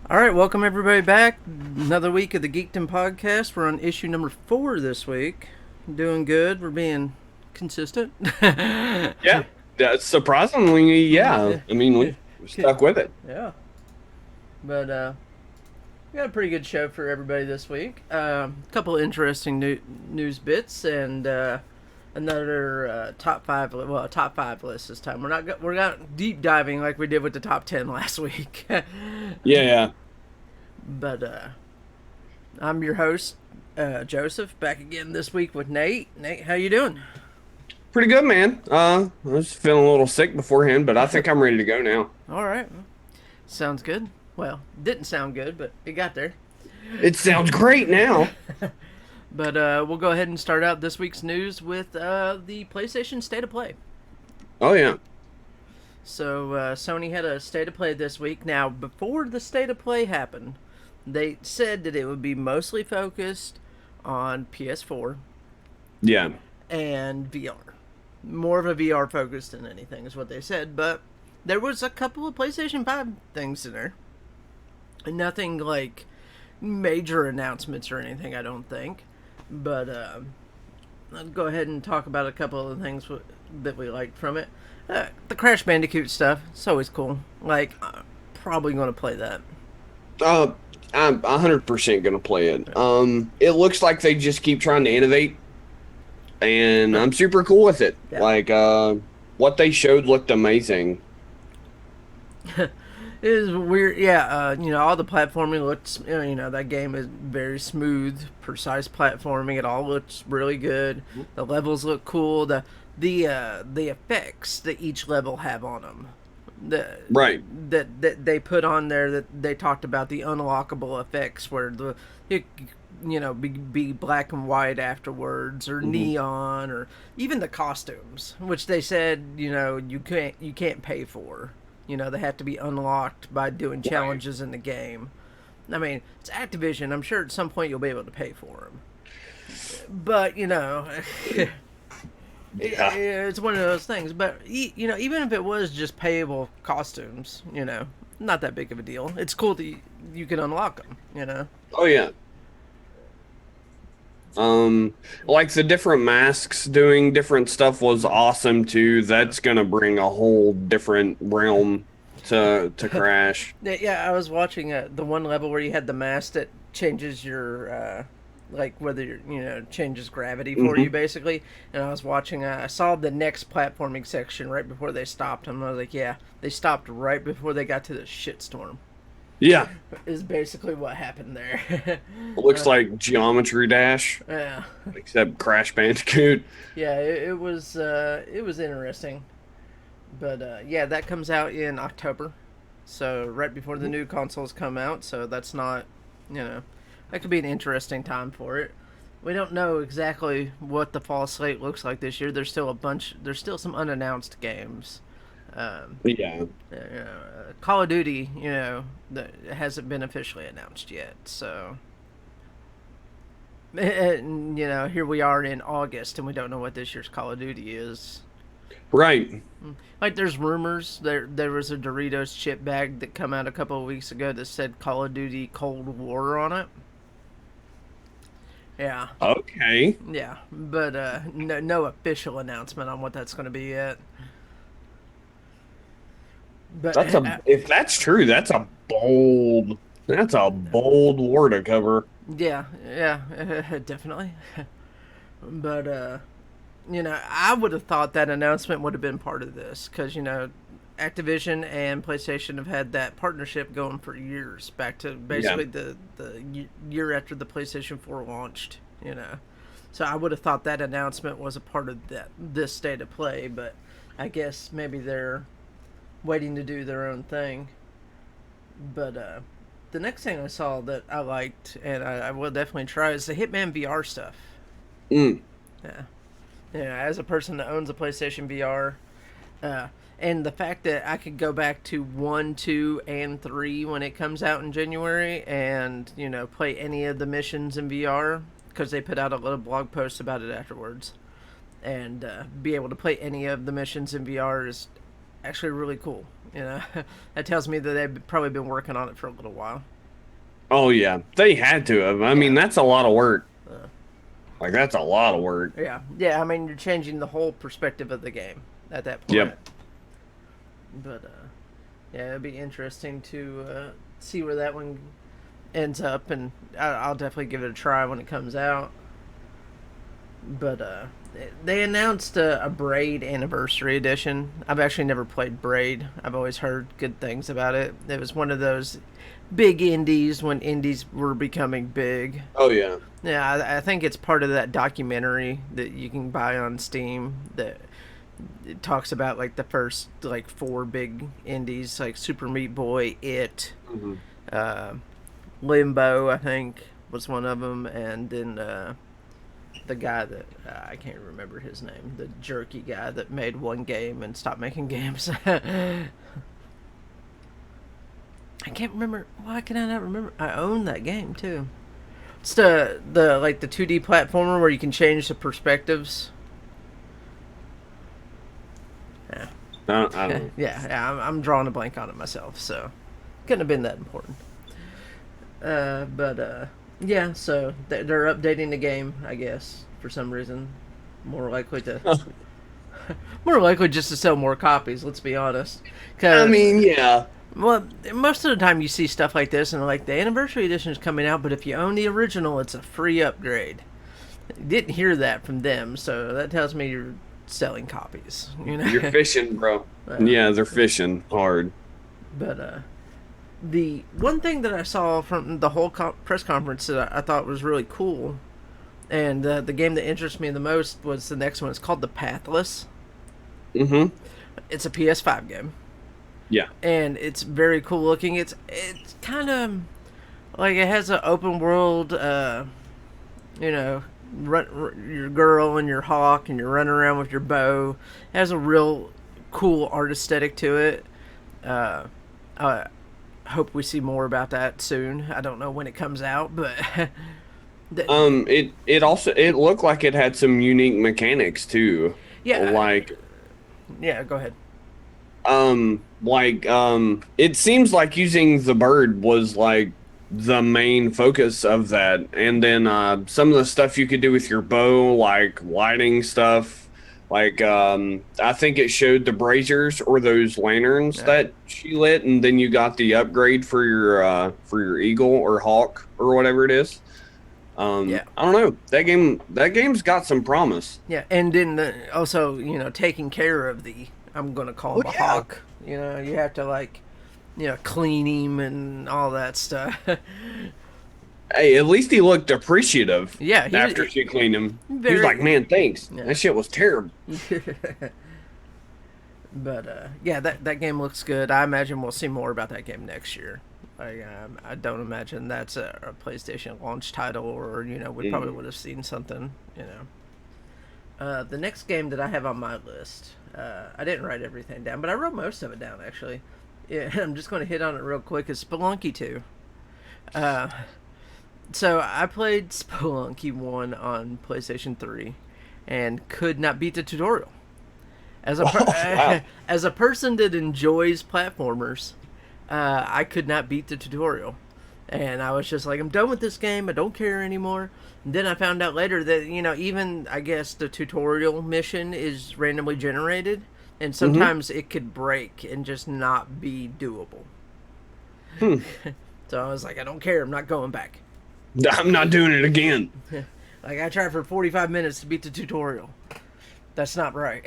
All right, welcome everybody back. Another week of the Geekdom Podcast. We're on issue number 4 this week. Doing good. We're being consistent. Yeah, surprisingly, yeah. Yeah. I mean, we stuck with it. Yeah. But we got a pretty good show for everybody this week. A couple interesting news bits and another top 5. Well, a top 5 list this time. We're not deep diving like we did with the top 10 last week. Yeah. But I'm your host, Joseph, back again this week with Nate. Nate, how you doing? Pretty good, man. I was feeling a little sick beforehand, but I think I'm ready to go now. All right. Sounds good. Well, didn't sound good, but it got there. It sounds great now. But we'll go ahead and start out this week's news with the PlayStation State of Play. Oh, yeah. So Sony had a State of Play this week. Now, before the State of Play happened, they said that it would be mostly focused on PS4 Yeah. and VR. More of a VR focus than anything is what they said, but there was a couple of PlayStation 5 things in there. Nothing like major announcements or anything, I don't think. But I'll go ahead and talk about a couple of the things that we liked from it. The Crash Bandicoot stuff, it's always cool. Like, probably going to play that. I'm 100% gonna play it. It looks like they just keep trying to innovate, and I'm super cool with it. Yeah. Like, what they showed looked amazing. It is weird, yeah. All the platforming looks, that game is very smooth, precise platforming. It all looks really good. The levels look cool. The effects that each level have on them, Right. that they put on there, that they talked about the unlockable effects where be black and white afterwards, or neon, or even the costumes, which they said you can't pay for. They have to be unlocked by doing challenges in the game. I mean, it's Activision. I'm sure at some point you'll be able to pay for them. But, Yeah. it's one of those things. But, even if it was just payable costumes, not that big of a deal. It's cool that you can unlock them, Oh, yeah. Like the different masks doing different stuff was awesome too. That's gonna bring a whole different realm to Crash. Yeah, I was watching the one level where you had the mask that changes your whether changes gravity for you basically. And I was watching. I saw the next platforming section right before they stopped, and I was like, yeah, they stopped right before they got to the shitstorm. Yeah, Is basically what happened there. it looks like Geometry Dash, Yeah, except Crash Bandicoot. yeah, it was interesting, but yeah, that comes out in October, so right before the new consoles come out. So that's not, that could be an interesting time for it. We don't know exactly what the fall slate looks like this year. There's still some unannounced games. Yeah, Call of Duty, that hasn't been officially announced yet. So, and, here we are in August, and we don't know what this year's Call of Duty is. right. Like, there's rumors. There was a Doritos chip bag that come out a couple of weeks ago that said Call of Duty Cold War on it. Yeah. Okay, Yeah, but no official announcement on what that's going to be yet. But if that's true, that's a bold war to cover. yeah, definitely. But I would have thought that announcement would have been part of this, because Activision and PlayStation have had that partnership going for years, back to basically the year after the PlayStation 4 launched. So I would have thought that announcement was a part of this State of Play, but I guess maybe they're waiting to do their own thing. But the next thing I saw that I liked, and I will definitely try, is the Hitman VR stuff. Mm. Yeah. As a person that owns a PlayStation VR, and the fact that I could go back to 1, 2, and 3 when it comes out in January, and play any of the missions in VR, because they put out a little blog post about it afterwards, and be able to play any of the missions in VR is actually really cool. That tells me that they've probably been working on it for a little while. Oh yeah, they had to have. I mean, that's a lot of work. Uh, Like that's a lot of work. yeah. I mean, you're changing the whole perspective of the game at that point. Yep. But yeah, it'd be interesting to see where that one ends up, and I'll definitely give it a try when it comes out. But they announced a Braid Anniversary Edition. I've actually never played Braid. I've always heard good things about it. It was one of those big indies when indies were becoming big. Oh yeah. Yeah, I think it's part of that documentary that you can buy on Steam that it talks about like the first like 4 big indies, like Super Meat Boy, It, Hmm. uh, Limbo, I think was one of them, and then the guy that I can't remember his name, the jerky guy that made one game and stopped making games. I can't remember. Why can I not remember? I own that game too. It's the like the 2D platformer where you can change the perspectives. Yeah, I don't. yeah. I'm drawing a blank on it myself, so couldn't have been that important. But yeah. So they're updating the game, I guess, for some reason. More likely to, more likely just to sell more copies. Let's be honest. I mean, yeah. Well, most of the time you see stuff like this, and like the anniversary edition is coming out, but if you own the original, it's a free upgrade. Didn't hear that from them, so that tells me you're selling copies. You know, You're fishing, bro. Yeah, they're fishing hard. But the one thing that I saw from the whole press conference that I thought was really cool, and the game that interests me the most was the next one. It's called The Pathless. Mm-hmm. It's a PS5 game. Yeah. And it's very cool looking. It's kind of like it has an open world, you know, your girl and your hawk, and you're running around with your bow. It has a real cool art aesthetic to it. I hope we see more about that soon. I don't know when it comes out, but It also it looked like it had some unique mechanics too. yeah, Like yeah. Go ahead. it seems like using the bird was like the main focus of that, and then some of the stuff you could do with your bow, like lighting stuff, like I think it showed the braziers or those lanterns that she lit, and then you got the upgrade for your eagle or hawk or whatever it is. Yeah. I don't know, that game's got some promise. Yeah, and then also, you know, taking care of the, I'm going to call him Well, a yeah. hawk. You know, you have to, like, you know, clean him and all that stuff. Hey, at least he looked appreciative. Yeah, After she cleaned him, he very- was like, "Man, thanks. Yeah. That shit was terrible." But, yeah, that game looks good. I imagine we'll see more about that game next year. Like, I don't imagine that's a PlayStation launch title, or, you know, we probably would have seen something, you know. The next game that I have on my list, I didn't write everything down, but I wrote most of it down, actually. Yeah, I'm just going to hit on it real quick. Is Spelunky 2. So I played Spelunky 1 on PlayStation 3 and could not beat the tutorial. As a Wow. as a person that enjoys platformers, I could not beat the tutorial. And I was just like, I'm done with this game. I don't care anymore. And then I found out later that, you know, even, I guess, the tutorial mission is randomly generated. And sometimes it could break and just not be doable. So I was like, I don't care. I'm not going back. I'm not doing it again. Like, I tried for 45 minutes to beat the tutorial. That's not right.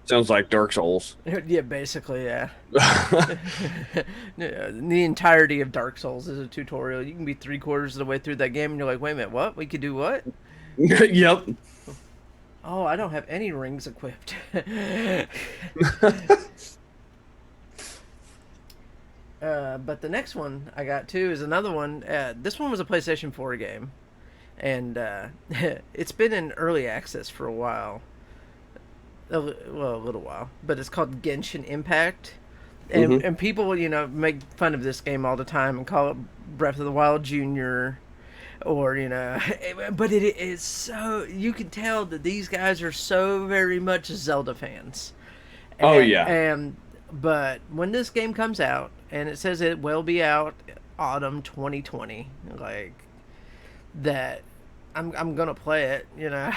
Sounds like Dark Souls. Yeah, basically, yeah. The entirety of Dark Souls is a tutorial. You can be 3/4 of the way through that game and you're like, wait a minute, what? We could do what? Yep. Oh, I don't have any rings equipped. But the next one I got too is another one. This one was a PlayStation 4 game. And it's been in early access for a while. A little while. But it's called Genshin Impact. And people, you know, make fun of this game all the time and call it Breath of the Wild Junior. Or, you know, but it is so, you can tell that these guys are so very much Zelda fans. Oh, yeah. But when this game comes out, and it says it will be out autumn 2020. Like, that I'm gonna play it, you know.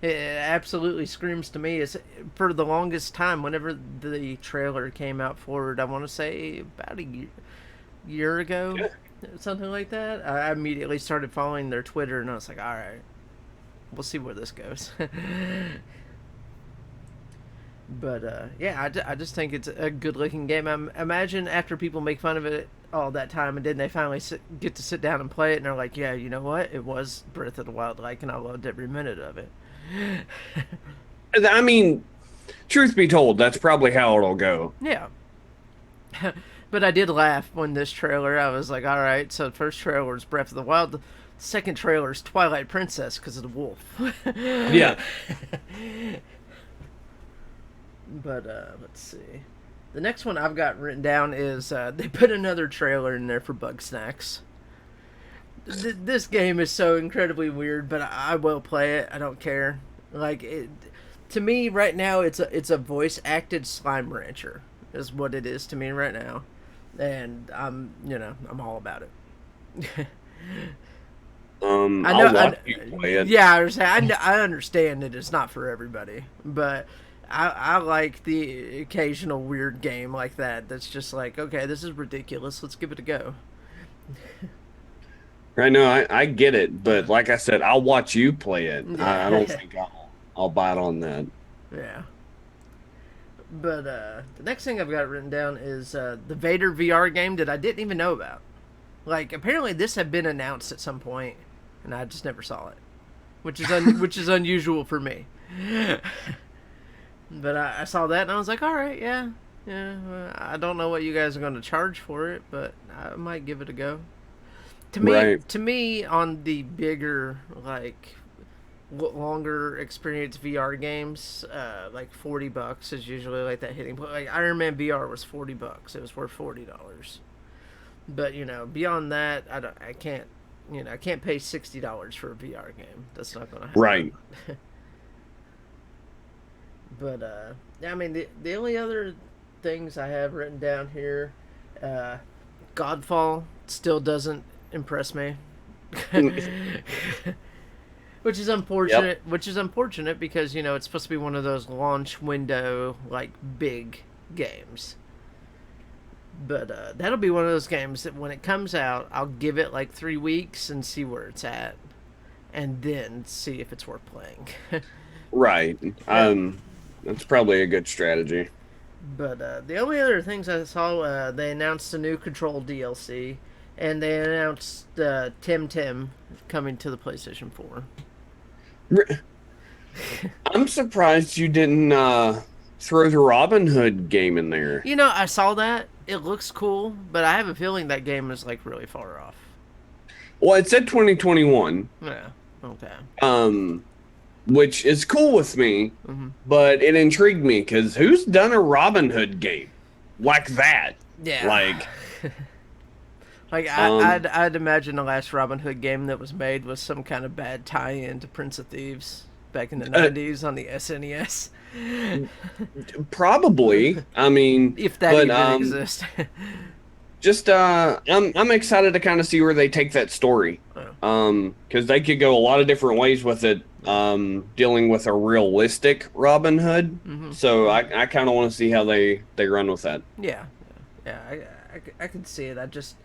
It absolutely screams to me. It's, for the longest time, whenever the trailer came out for it, I want to say about a year ago, something like that, I immediately started following their Twitter, and I was like, all right, we'll see where this goes. But yeah, I just think it's a good looking game. I imagine after people make fun of it all that time, and then they finally get to sit down and play it, and they're like, yeah, you know what? It was Breath of the Wild like, and I loved every minute of it. I mean, truth be told, that's probably how it'll go. Yeah. But I did laugh when this trailer, I was like, all right, so the first trailer is Breath of the Wild. The second trailer is Twilight Princess because of the wolf. Yeah. But let's see. The next one I've got written down is they put another trailer in there for Bugsnax. This game is so incredibly weird, but I will play it. I don't care. Like, to me right now, it's a voice acted slime rancher is what it is to me right now, and I'm all about it. I'll watch you play it. Yeah, I understand that it's not for everybody, but I like the occasional weird game like that. That's just like, okay, this is ridiculous. Let's give it a go. Right now, I get it, but like I said, I'll watch you play it. I don't think I'll bite on that. Yeah. But the next thing I've got written down is the Vader VR game that I didn't even know about. Like, apparently this had been announced at some point, and I just never saw it, which is unusual for me. But I saw that, and I was like, all right, yeah. I don't know what you guys are going to charge for it, but I might give it a go. To me, on the bigger, like, longer experience VR games, like $40 is usually like that hitting point. Like Iron Man VR was $40. It was worth $40. But beyond that, I can't pay $60 for a VR game. That's not going to happen. Right. But I mean, the only other things I have written down here, Godfall still doesn't impress me. Which is unfortunate. Yep. Which is unfortunate because it's supposed to be one of those launch window like big games. But that'll be one of those games that when it comes out, I'll give it like 3 weeks and see where it's at, and then see if it's worth playing. Right. That's probably a good strategy. But the only other things I saw, they announced a new Control DLC, and they announced Tim coming to the PlayStation 4. I'm surprised you didn't throw the Robin Hood game in there. I saw that. It looks cool, but I have a feeling that game is like really far off. Well, it said 2021. Yeah. Okay. Which is cool with me, but it intrigued me because who's done a Robin Hood game like that? Yeah. Like, I'd imagine the last Robin Hood game that was made was some kind of bad tie-in to Prince of Thieves back in the 90s on the SNES. Probably. I mean, if that even exists. Just I'm excited to kind of see where they take that story. Because they could go a lot of different ways with it. Dealing with a realistic Robin Hood. So I kind of want to see how they run with that. Yeah. I can see it. I just,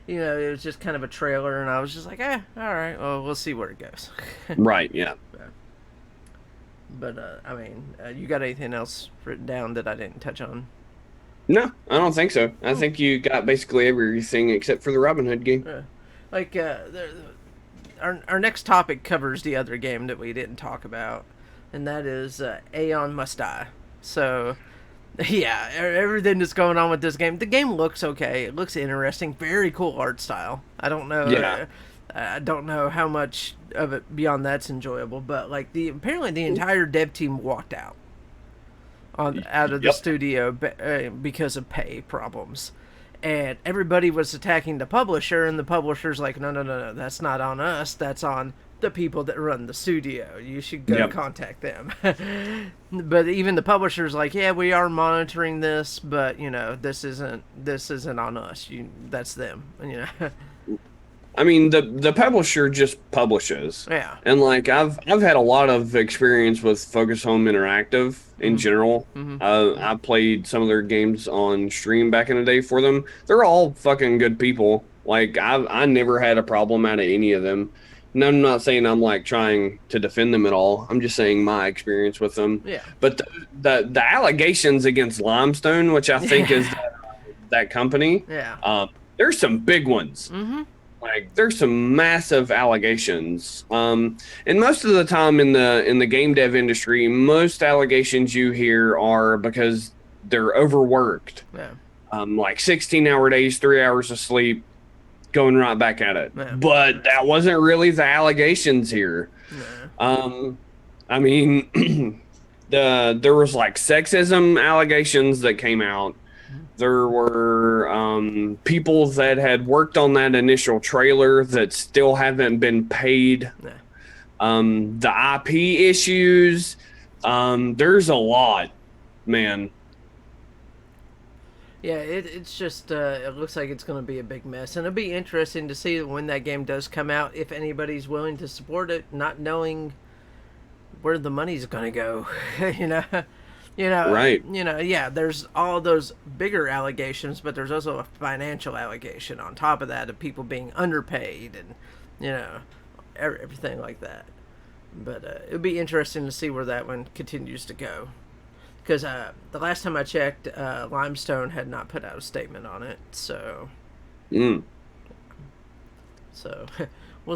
it was just kind of a trailer, and I was just like, all right, well, we'll see where it goes. Right, yeah. But, I mean, you got anything else written down that I didn't touch on? No, I don't think so. I think you got basically everything except for the Robin Hood game. Like, our next topic covers the other game that we didn't talk about, and that is Aeon Must Die. So, yeah, everything that's going on with this game. The game looks okay. It looks interesting. Very cool art style. I don't know. Yeah. I don't know how much of it beyond that's enjoyable, but like apparently the entire dev team walked out of the studio because of pay problems. And everybody was attacking the publisher, and the publisher's like, no, that's not on us. That's on the people that run the studio. You should go Yep. contact them. But even the publisher's like, yeah, we are monitoring this, but this isn't on us. That's them. I mean, the publisher just publishes. Yeah. And like I've had a lot of experience with Focus Home Interactive in general. I played some of their games on stream back in the day for them. They're all fucking good people. Like I never had a problem out of any of them. And I'm not saying I'm like trying to defend them at all. I'm just saying my experience with them. Yeah. But the allegations against Limestone, which I think is that company, Yeah. there's some big ones. Like there's some massive allegations. And most of the time in the game dev industry, most allegations you hear are because they're overworked. Yeah. Like 16-hour days, 3 hours of sleep, going right back at it. Yeah. But that wasn't really the allegations here. Yeah. I mean, there was like sexism allegations that came out. There were people that had worked on that initial trailer that still haven't been paid. Yeah. The IP issues. There's a lot, man. Yeah, it's just, it looks like it's going to be a big mess. And it'll be interesting to see when that game does come out, if anybody's willing to support it, not knowing where the money's going to go, Right. Yeah, there's all those bigger allegations, but there's also a financial allegation on top of that of people being underpaid and, everything like that. But it'll be interesting to see where that one continues to go. Because the last time I checked, Limestone had not put out a statement on it, so we'll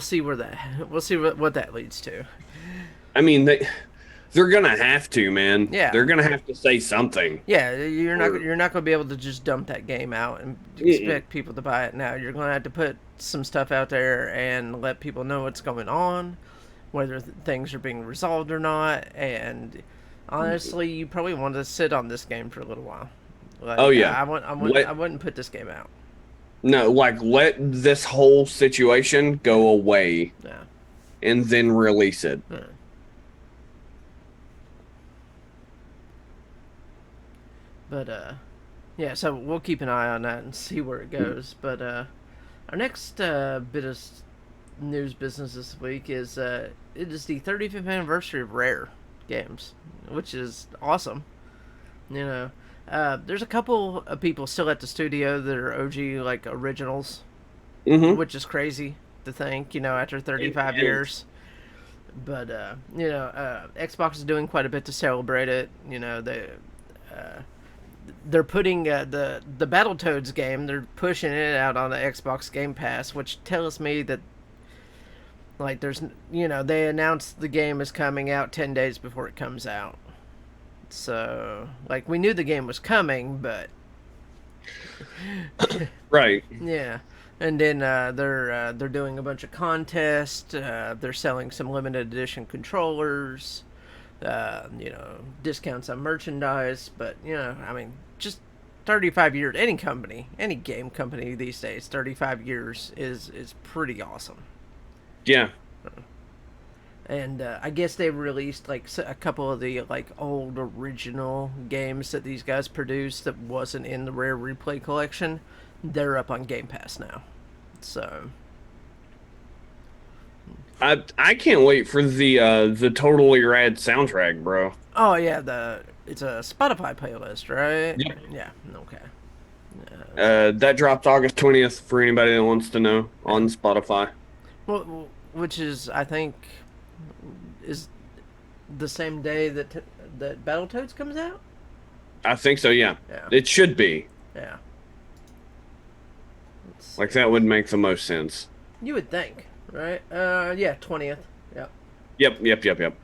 see what that leads to. I mean, they're gonna have to, man. Yeah. They're gonna have to say something. Yeah, you're not going to be able to just dump that game out and expect people to buy it now. You're going to have to put some stuff out there and let people know what's going on, whether things are being resolved or not, and honestly, you probably want to sit on this game for a little while. Like, Oh, yeah. I wouldn't put this game out. No, like let this whole situation go away Yeah. and then release it. Yeah. But yeah, so we'll keep an eye on that and see where it goes. But our next bit of news business this week is it is the 35th anniversary of Rare Games, which is awesome. There's a couple of people still at the studio that are OG like originals, which is crazy to think. After 35 years. But Xbox is doing quite a bit to celebrate it. They're putting the Battletoads game. They're pushing it out on the Xbox Game Pass, which tells me that like there's they announced the game is coming out 10 days before it comes out. So like we knew the game was coming, but Right. yeah. And then they're doing a bunch of contests. They're selling some limited edition controllers. Discounts on merchandise. But I mean, just 35 years. Any game company these days, 35 years is pretty awesome. Yeah. And I guess they released like a couple of the like old original games that these guys produced that wasn't in the Rare Replay collection. They're up on Game Pass now, so I can't wait for the totally rad soundtrack, bro. Oh yeah, it's a Spotify playlist, right? Yep. Yeah. Okay. That dropped August 20th for anybody that wants to know on Spotify. Well, which is I think is the same day that Battletoads comes out. I think so. Yeah. Yeah. It should be. Yeah. Like that would make the most sense. You would think, right? Yeah, 20th. Yep. Yep.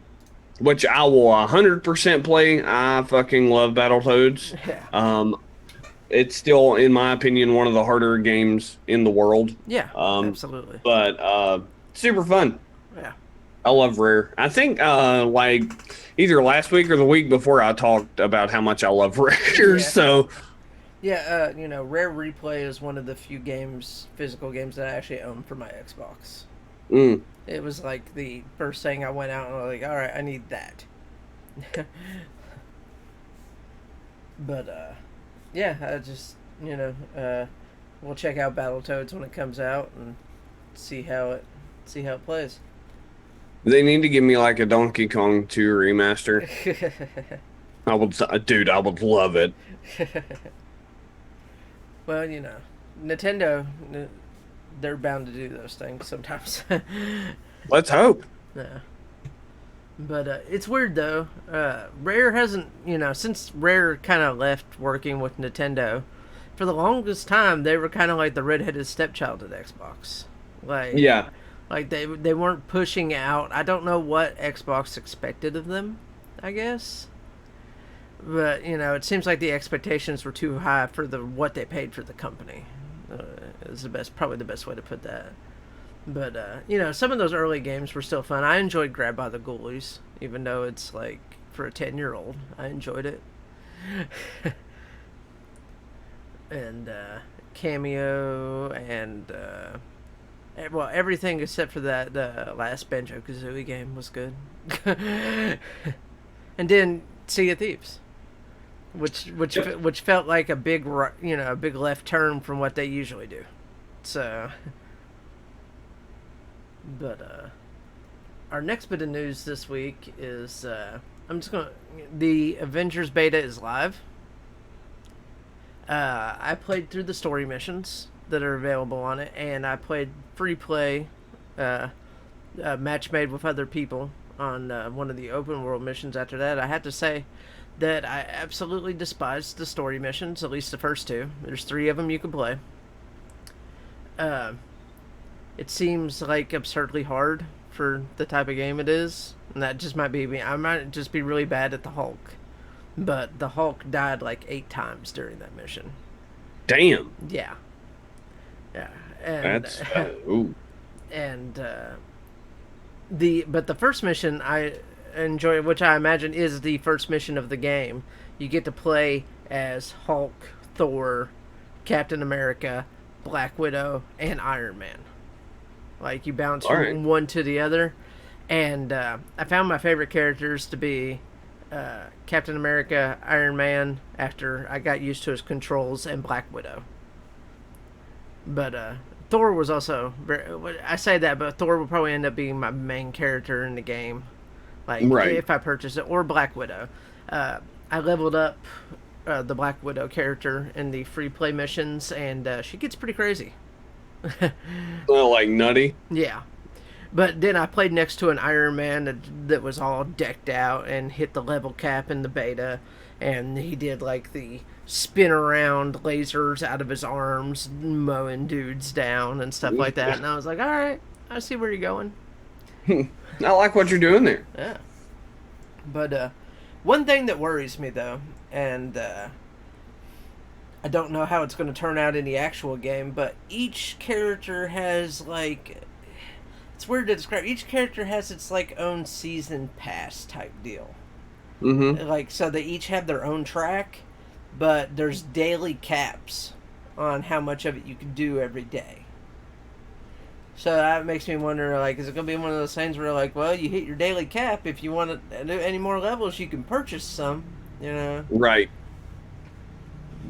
Which I will 100% play. I fucking love Battletoads. Yeah. It's still, in my opinion, one of the harder games in the world. Yeah. Absolutely. But super fun. Yeah. I love Rare. I think like either last week or the week before I talked about how much I love Rare. Yeah. So yeah, Rare Replay is one of the few physical games that I actually own for my Xbox. Mm. It was like the first thing I went out and I was like, all right, I need that. But yeah, I just we'll check out Battletoads when it comes out and see how it plays. They need to give me like a Donkey Kong 2 remaster. Dude, I would love it. Well, Nintendo, they're bound to do those things sometimes. Let's hope. Yeah. But it's weird though. Rare hasn't, since Rare kind of left working with Nintendo, for the longest time they were kind of like the redheaded stepchild at Xbox. Like, Yeah. like they weren't pushing out. I don't know what Xbox expected of them. I guess, but it seems like the expectations were too high for what they paid for the company. Is probably the best way to put that. But some of those early games were still fun. I enjoyed Grab by the Ghoulies, even though it's like for a 10-year-old. I enjoyed it. And Cameo and well, everything except for the last Banjo-Kazooie game was good. And then Sea of Thieves, which felt like a big left turn from what they usually do. So, but our next bit of news this week is the Avengers beta is live. I played through the story missions that are available on it, and I played free play, match made with other people on one of the open world missions. After that, I have to say that I absolutely despised the story missions, at least the first two. There's 3 of them you can play. It seems like absurdly hard for the type of game it is, and that just might be me. I might just be really bad at the Hulk, but the Hulk died like 8 times during that mission. Damn. Yeah. Yeah. And, That's ooh. And the first mission I enjoy, which I imagine is the first mission of the game. You get to play as Hulk, Thor, Captain America, Black Widow, and Iron Man. Like, you bounce from one to the other. And I found my favorite characters to be Captain America, Iron Man, after I got used to his controls, and Black Widow. But Thor was also I say that, but Thor will probably end up being my main character in the game, like if I purchase it, or Black Widow. I leveled up the Black Widow character in the free play missions, and she gets pretty crazy. Like nutty. Yeah. But then I played next to an Iron Man that was all decked out and hit the level cap in the beta, and he did like the spin around lasers out of his arms, mowing dudes down and stuff like that. And I was like, all right, I see where you're going. I like what you're doing there. Yeah. But one thing that worries me though, and I don't know how it's going to turn out in the actual game, but each character has like, it's weird to describe. Each character has its like own season pass type deal. Mm-hmm. Like, so they each have their own track, but there's daily caps on how much of it you can do every day. So that makes me wonder, like, is it going to be one of those things where, like, well, you hit your daily cap. If you want to do any more levels, you can purchase some, Right.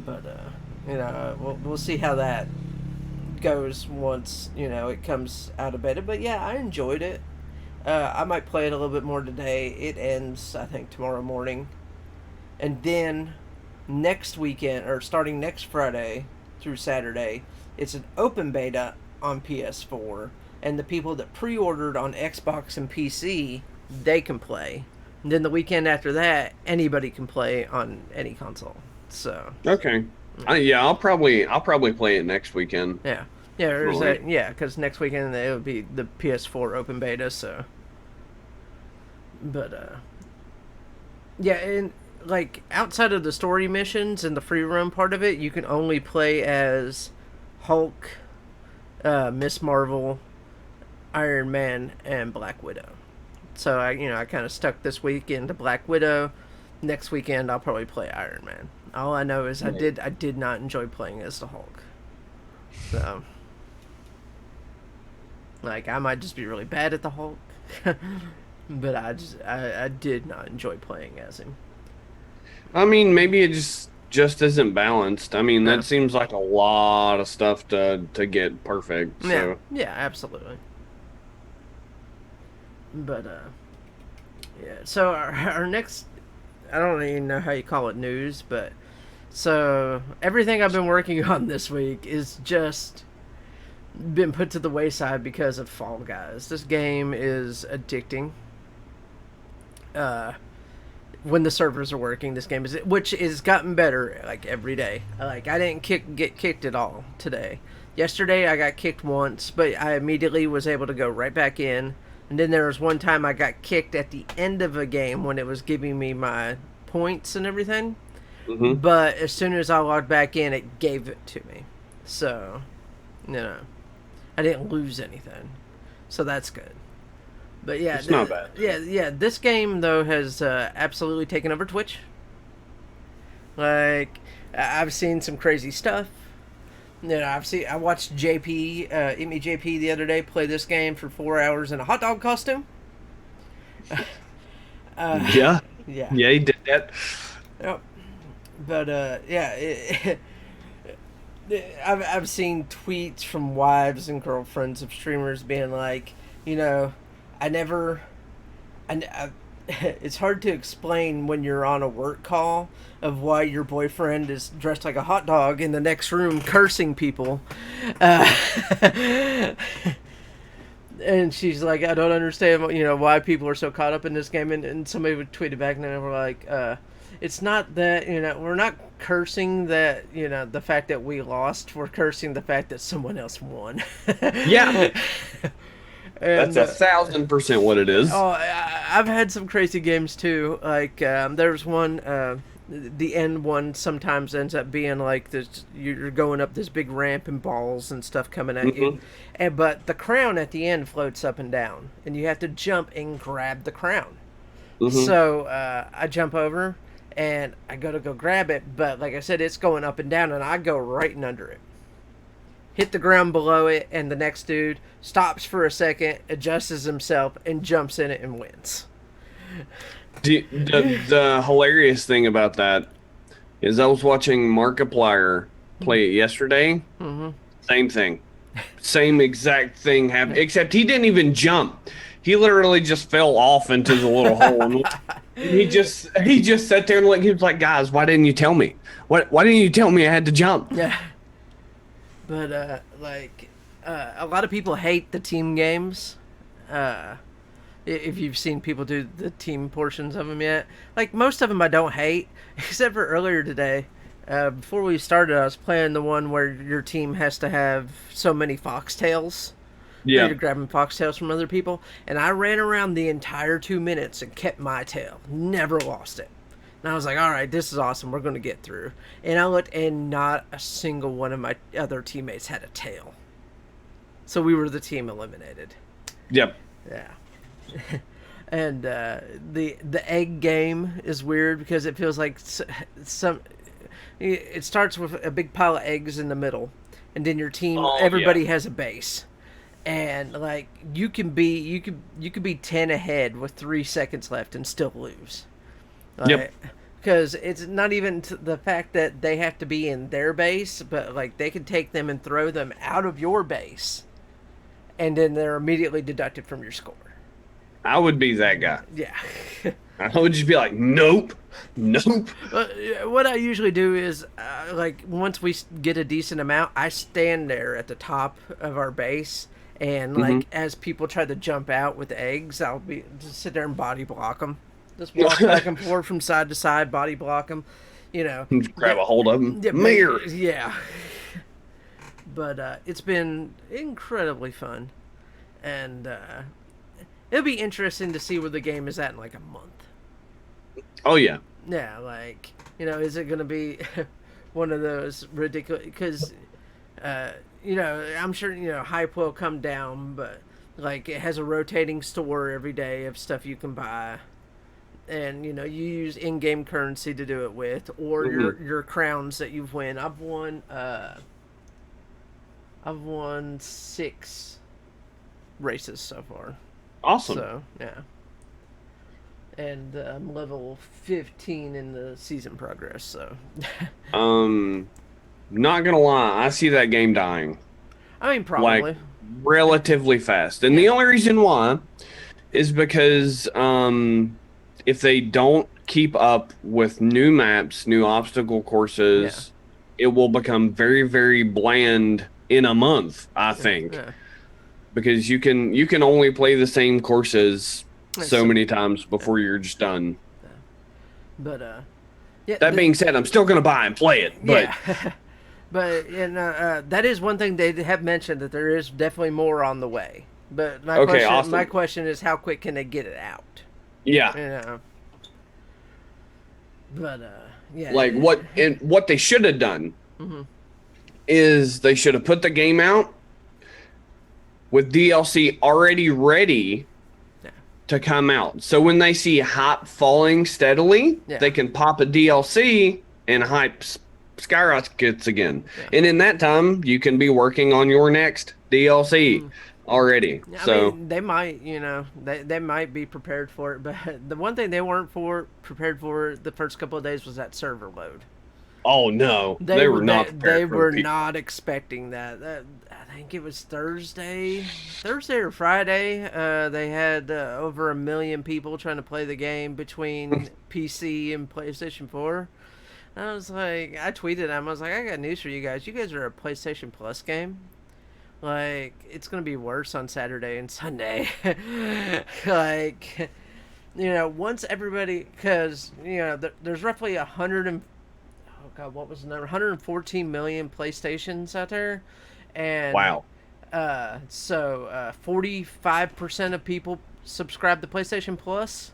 But, we'll see how that goes once, it comes out of beta. But, yeah, I enjoyed it. I might play it a little bit more today. It ends, I think, tomorrow morning. And then next weekend, or starting next Friday through Saturday, it's an open beta on PS4. And the people that pre-ordered on Xbox and PC, they can play. And then the weekend after that, anybody can play on any console. So okay, I'll probably play it next weekend. Yeah. Yeah, because next weekend it would be the PS4 open beta, so. But, yeah, and, like, outside of the story missions and the free roam part of it, you can only play as Hulk, Miss Marvel, Iron Man, and Black Widow. So, I kind of stuck this weekend to Black Widow. Next weekend, I'll probably play Iron Man. All I know is I did not enjoy playing as the Hulk. So... Like, I might just be really bad at the Hulk, but I did not enjoy playing as him. I mean, maybe it just isn't balanced. I mean, Yeah, that seems like a lot of stuff to get perfect. yeah, So yeah, absolutely. But yeah. So our next, I don't even know how you call it, news, but so everything I've been working on this week is just been put to the wayside because of Fall Guys. This game is addicting. Uh, when the servers are working, this game is, which is gotten better like every day. Like, I didn't get kicked at all today. Yesterday I got kicked once, but I immediately was able to go right back in. And then there was one time I got kicked at the end of a game when it was giving me my points and everything. hmm But as soon as I logged back in, it gave it to me. So, I didn't lose anything. So that's good. But yeah, it's not bad. yeah. This game though has absolutely taken over Twitch. Like, I've seen some crazy stuff. I watched JP, Eat Me JP the other day play this game for 4 hours in a hot dog costume. Yeah, Yeah. yeah, he did that. Yep. But yeah, I've seen tweets from wives and girlfriends of streamers being like, you know, I never, I it's hard to explain when you're on a work call of why your boyfriend is dressed like a hot dog in the next room cursing people. Uh, and she's like, I don't understand, why people are so caught up in this game. And somebody would tweet it back and they were like, it's not that, we're not cursing that, the fact that we lost. We're cursing the fact that someone else won. Yeah, And, that's 1,000% what it is. oh, I've had some crazy games too. Like, there's one, the end one sometimes ends up being like this. You're going up this big ramp and balls and stuff coming at you, but the crown at the end floats up and down, and you have to jump and grab the crown. hmm So I jump over and I go to go grab it, but like I said, it's going up and down, and I go right in under it. Hit the ground below it, and the next dude stops for a second, adjusts himself, and jumps in it and wins. The hilarious thing about that is I was watching Markiplier play it yesterday. Mm-hmm. Same thing. Same exact thing happened, except he didn't even jump. He literally just fell off into the little hole. And he just sat there and he was like, guys, why didn't you tell me? Why didn't you tell me I had to jump? Yeah. But, a lot of people hate the team games. If you've seen people do the team portions of them yet. Like, most of them I don't hate, except for earlier today. Before we started, I was playing the one where your team has to have so many foxtails. Yeah. You're grabbing foxtails from other people. And I ran around the entire 2 minutes and kept my tail. Never lost it. And I was like, all right, this is awesome. We're going to get through. And I looked, and not a single one of my other teammates had a tail. So we were the team eliminated. Yep. Yeah. And the egg game is weird because it feels like some. It starts with a big pile of eggs in the middle, and then your team, everybody has a base. And like you could be 10 ahead with 3 seconds left and still lose. Yep. Because it's not even the fact that they have to be in their base, but like they can take them and throw them out of your base, and then they're immediately deducted from your score. I would be that guy. Yeah. I would just be like, nope. What I usually do is, like, once we get a decent amount, I stand there at the top of our base, and like as people try to jump out with eggs, I'll just sit there and body block them. Just walk back and forth from side to side, body block them. Just grab a hold of them. Yeah, Mirror. yeah. But it's been incredibly fun, and it'll be interesting to see where the game is at in like a month. Oh yeah. Yeah, like, is it going to be one of those ridiculous? Because, I'm sure, hype will come down, but, like, it has a rotating store every day of stuff you can buy. And, you use in-game currency to do it with, or your crowns that you've won. I've won 6 races so far. Awesome. So, yeah. And I'm level 15 in the season progress, so. Not gonna lie, I see that game dying. I mean, probably. Like, relatively fast. And the only reason why is because if they don't keep up with new maps, new obstacle courses, it will become very, very bland in a month, I think. Yeah. Because you can only play the same courses so many times before you're just done. But that being said, I'm still gonna buy and play it. But but that is one thing they have mentioned, that there is definitely more on the way. But my question is, how quick can they get it out? Yeah. You know. But yeah. Like what they should have done is they should have put the game out with DLC already ready to come out. So when they see hype falling steadily, they can pop a DLC and hype skyrockets again. Yeah. And in that time, you can be working on your next DLC already. I mean, they might, they might be prepared for it, but the one thing they weren't prepared for the first couple of days was that server load. Oh no, they were not. They were not expecting that. I think it was Thursday or Friday. They had over 1 million people trying to play the game between PC and PlayStation 4. And I was like, I tweeted them. I was like, I got news for you guys. You guys are a PlayStation Plus game. Like, it's gonna be worse on Saturday and Sunday. Like, once everybody, because there's roughly 114 million PlayStations out there, and wow. So 45% of people subscribe to PlayStation Plus.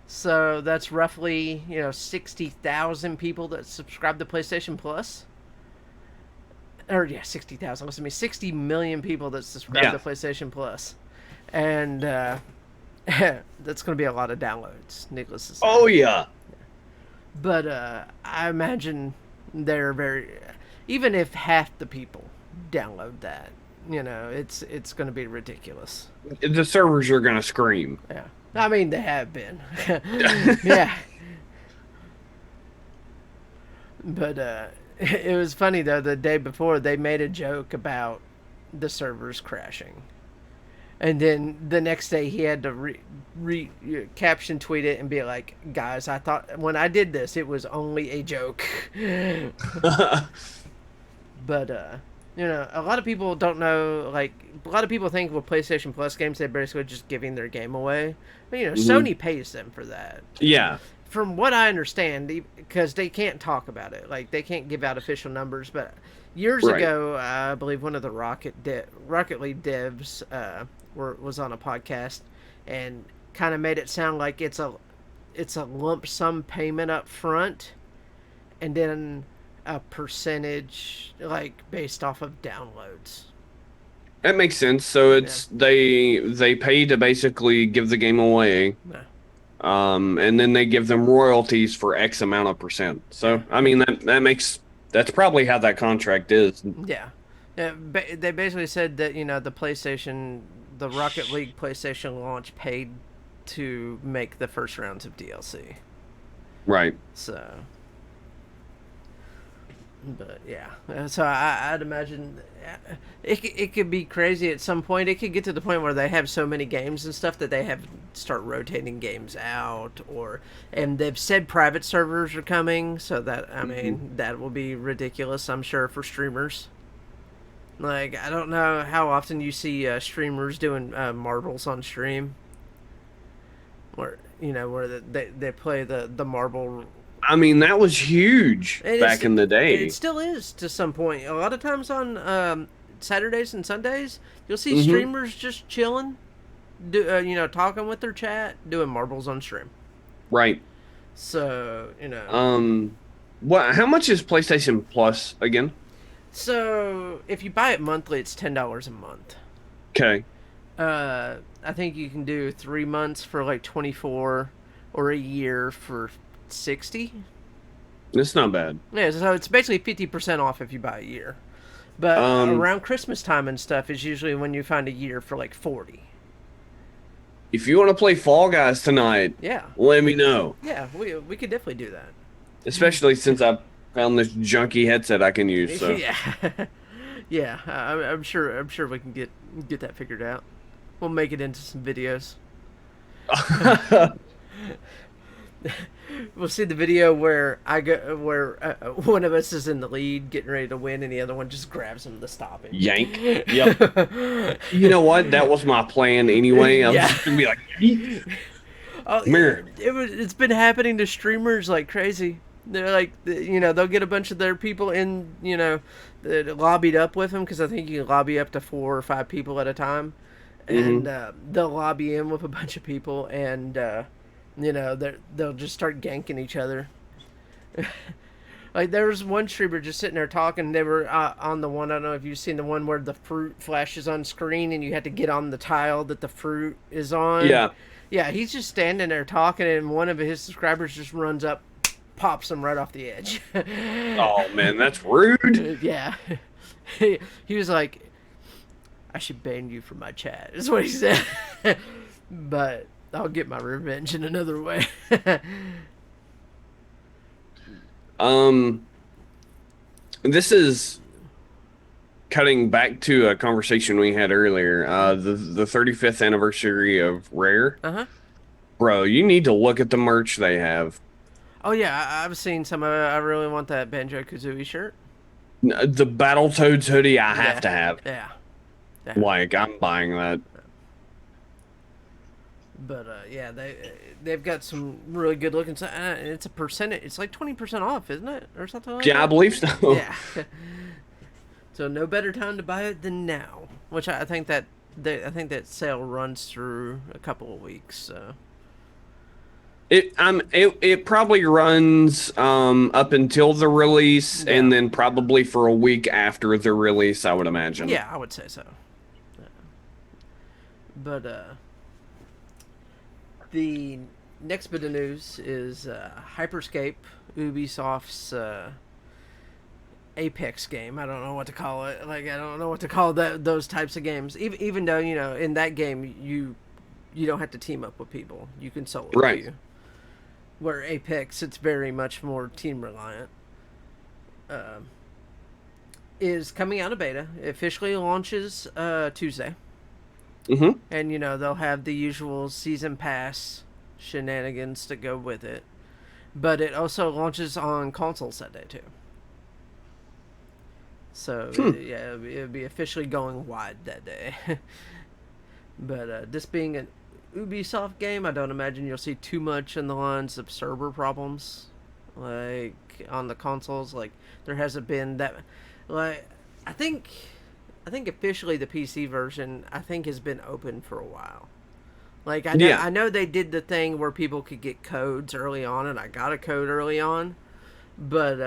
So that's roughly 60,000 people that subscribe to PlayStation Plus. Or 60,000. Listen to me, 60 million people that subscribe to PlayStation Plus, and that's going to be a lot of downloads. Needless to say. Oh yeah. But I imagine even if half the people download that, it's going to be ridiculous. The servers are going to scream. Yeah. I mean, they have been. Yeah. But it was funny, though, the day before they made a joke about the servers crashing. And then the next day he had to caption tweet it and be like, guys, I thought when I did this, it was only a joke. But, a lot of people don't know, like, a lot of people think with PlayStation Plus games, they're basically just giving their game away. But, Sony pays them for that. Yeah. From what I understand, because they can't talk about it, like, they can't give out official numbers, but years ago, I believe one of the Rocket League devs was on a podcast and kind of made it sound like it's a lump sum payment up front, and then a percentage, like, based off of downloads. That makes sense. So it's they pay to basically give the game away. Yeah. And then they give them royalties for X amount of percent. So, I mean, that's probably how that contract is. Yeah. They basically said that, the Rocket League PlayStation launch paid to make the first rounds of DLC. Right. So, but yeah. So I'd imagine it could be crazy at some point. It could get to the point where they have so many games and stuff that they have start rotating games out, and they've said private servers are coming, so that that will be ridiculous, I'm sure, for streamers. Like, I don't know how often you see streamers doing marbles on stream, where they play the marble. I mean, that was huge back in the day. It still is to some point. A lot of times on Saturdays and Sundays, you'll see streamers just chilling, talking with their chat, doing marbles on stream. Right. So, how much is PlayStation Plus again? So, if you buy it monthly, it's $10 a month. Okay. I think you can do 3 months for like 24, or a year for 60. It's not bad. Yeah, so it's basically 50% off if you buy a year. But around Christmas time and stuff is usually when you find a year for like 40. If you want to play Fall Guys tonight, Yeah. let me know. Yeah, we could definitely do that. Especially since I found this junky headset I can use. So. Yeah. Yeah, I'm sure we can get that figured out. We'll make it into some videos. We'll see the video where one of us is in the lead, getting ready to win, and the other one just grabs him to stop him. Yank. Yep. You know what? That was my plan anyway. I was just gonna be like, it's been happening to streamers like crazy. They're like, they'll get a bunch of their people in, lobbied up with them, because I think you can lobby up to 4 or 5 people at a time, and they'll lobby in with a bunch of people, and they'll just start ganking each other. Like, there was one streamer just sitting there talking. They were on the one, I don't know if you've seen the one where the fruit flashes on screen and you have to get on the tile that the fruit is on. Yeah, he's just standing there talking, and one of his subscribers just runs up, pops him right off the edge. Oh man, that's rude. Yeah. He was like, I should ban you from my chat, is what he said. But I'll get my revenge in another way. This is cutting back to a conversation we had earlier. The 35th anniversary of Rare. Bro, you need to look at the merch they have. Oh yeah, I've seen some of it. I really want that Banjo-Kazooie shirt. The Battletoads hoodie I have to have. Yeah. Like, I'm buying that. But yeah, they've got some really good looking stuff. It's a percentage. It's like 20% off, isn't it, or something like that? Yeah, I believe so. Yeah. So no better time to buy it than now. Which I think that sale runs through a couple of weeks. So. It probably runs up until the release, and then probably for a week after the release, I would imagine. Yeah, I would say so. But the next bit of news is Hyperscape, Ubisoft's Apex game. I don't know what to call it. Like, I don't know what to call those types of games. Even though, in that game you don't have to team up with people. You can solo queue. Where Apex, it's very much more team reliant. Is coming out of beta. It officially launches Tuesday. And they'll have the usual season pass shenanigans to go with it, but it also launches on consoles that day too. So yeah, it'll be officially going wide that day. But this being an Ubisoft game, I don't imagine you'll see too much in the lines of server problems, like on the consoles. Like, there hasn't been that. Like, I think officially the PC version has been open for a while. Like, I know they did the thing where people could get codes early on, and I got a code early on, but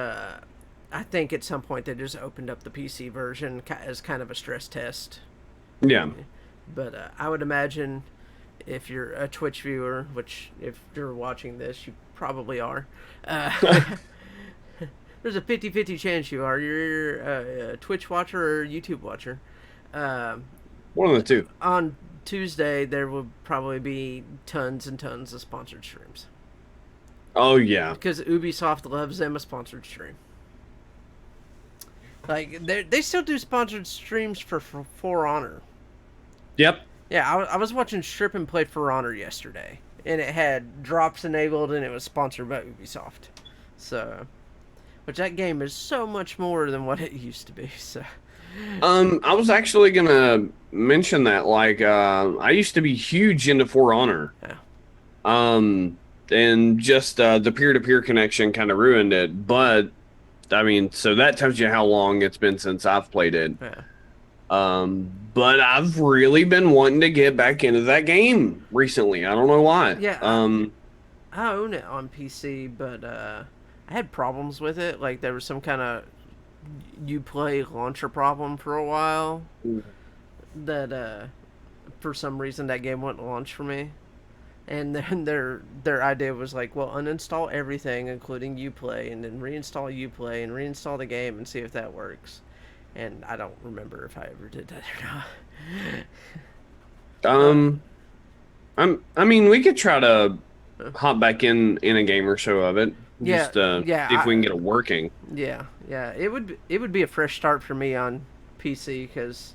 I think at some point they just opened up the PC version as kind of a stress test. Yeah. But I would imagine, if you're a Twitch viewer, which if you're watching this, you probably are, there's a 50-50 chance you are. You're a Twitch watcher or YouTube watcher. One of the two. On Tuesday, there will probably be tons and tons of sponsored streams. Oh, yeah. Because Ubisoft loves them a sponsored stream. Like, they still do sponsored streams for For Honor. Yep. Yeah, I was watching Strip and Play For Honor yesterday, and it had drops enabled, and it was sponsored by Ubisoft. So, which that game is so much more than what it used to be. So, I was actually gonna mention that. Like, I used to be huge into For Honor. Yeah. And just the peer-to-peer connection kind of ruined it. But I mean, so that tells you how long it's been since I've played it. Yeah. But I've really been wanting to get back into that game recently. I don't know why. Yeah. I own it on PC, but I had problems with it. Like, there was some kind of Uplay launcher problem for a while. That for some reason that game wouldn't launch for me. And then their idea was like, well, uninstall everything, including Uplay, and then reinstall Uplay and reinstall the game and see if that works. and I don't remember if I ever did that or not. I mean, we could try to hop back in a game or so of it, Yeah, just yeah, see if we can get it working. yeah, yeah. It would be a fresh start for me on PC because,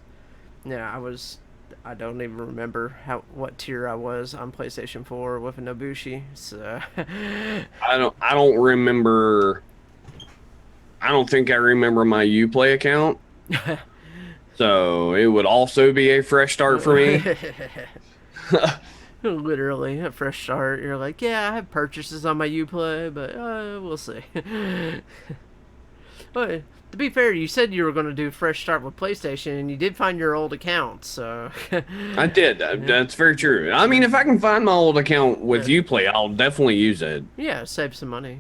I don't even remember what tier I was on PlayStation 4 with a Nobushi. So I don't remember. I don't think I remember my Uplay account, so it would also be a fresh start for me. Literally a fresh start. You're like, yeah, I have purchases on my Uplay, but we'll see. But to be fair, you said you were going to do a fresh start with PlayStation, and you did find your old account, so I did. That's very true. I mean, if I can find my old account with Uplay, I'll definitely use it. yeah, save some money,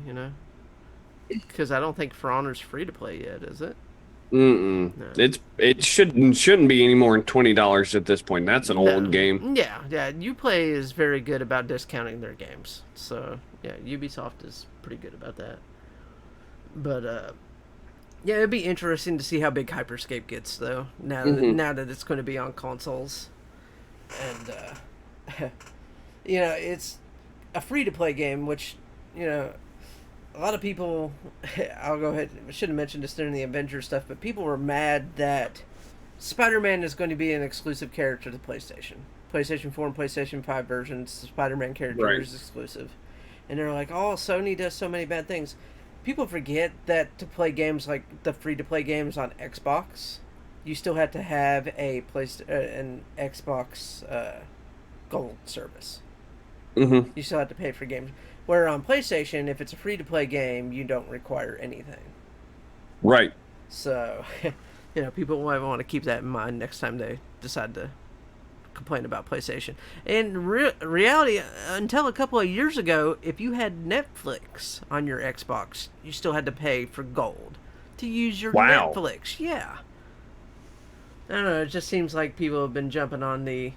because I don't think For Honor's free to play yet, is it? Mm-mm. No. It shouldn't be any more than $20 at this point. That's an old game. Yeah, yeah. Uplay is very good about discounting their games, so yeah, Ubisoft is pretty good about that. But yeah, it'd be interesting to see how big Hyperscape gets, though. Now that it's going to be on consoles, and it's a free to play game, which a lot of people, I'll go ahead, I should have mentioned this during the Avengers stuff, but people were mad that Spider-Man is going to be an exclusive character to PlayStation. PlayStation 4 and PlayStation 5 versions, the Spider-Man character is exclusive. And they're like, oh, Sony does so many bad things. People forget that to play games like the free-to-play games on Xbox, you still have to have an Xbox Gold service. Mm-hmm. You still have to pay for games. Where on PlayStation, if it's a free-to-play game, you don't require anything. Right. So, people might want to keep that in mind next time they decide to complain about PlayStation. In reality, until a couple of years ago, if you had Netflix on your Xbox, you still had to pay for gold to use your Netflix. Yeah. I don't know, it just seems like people have been jumping on the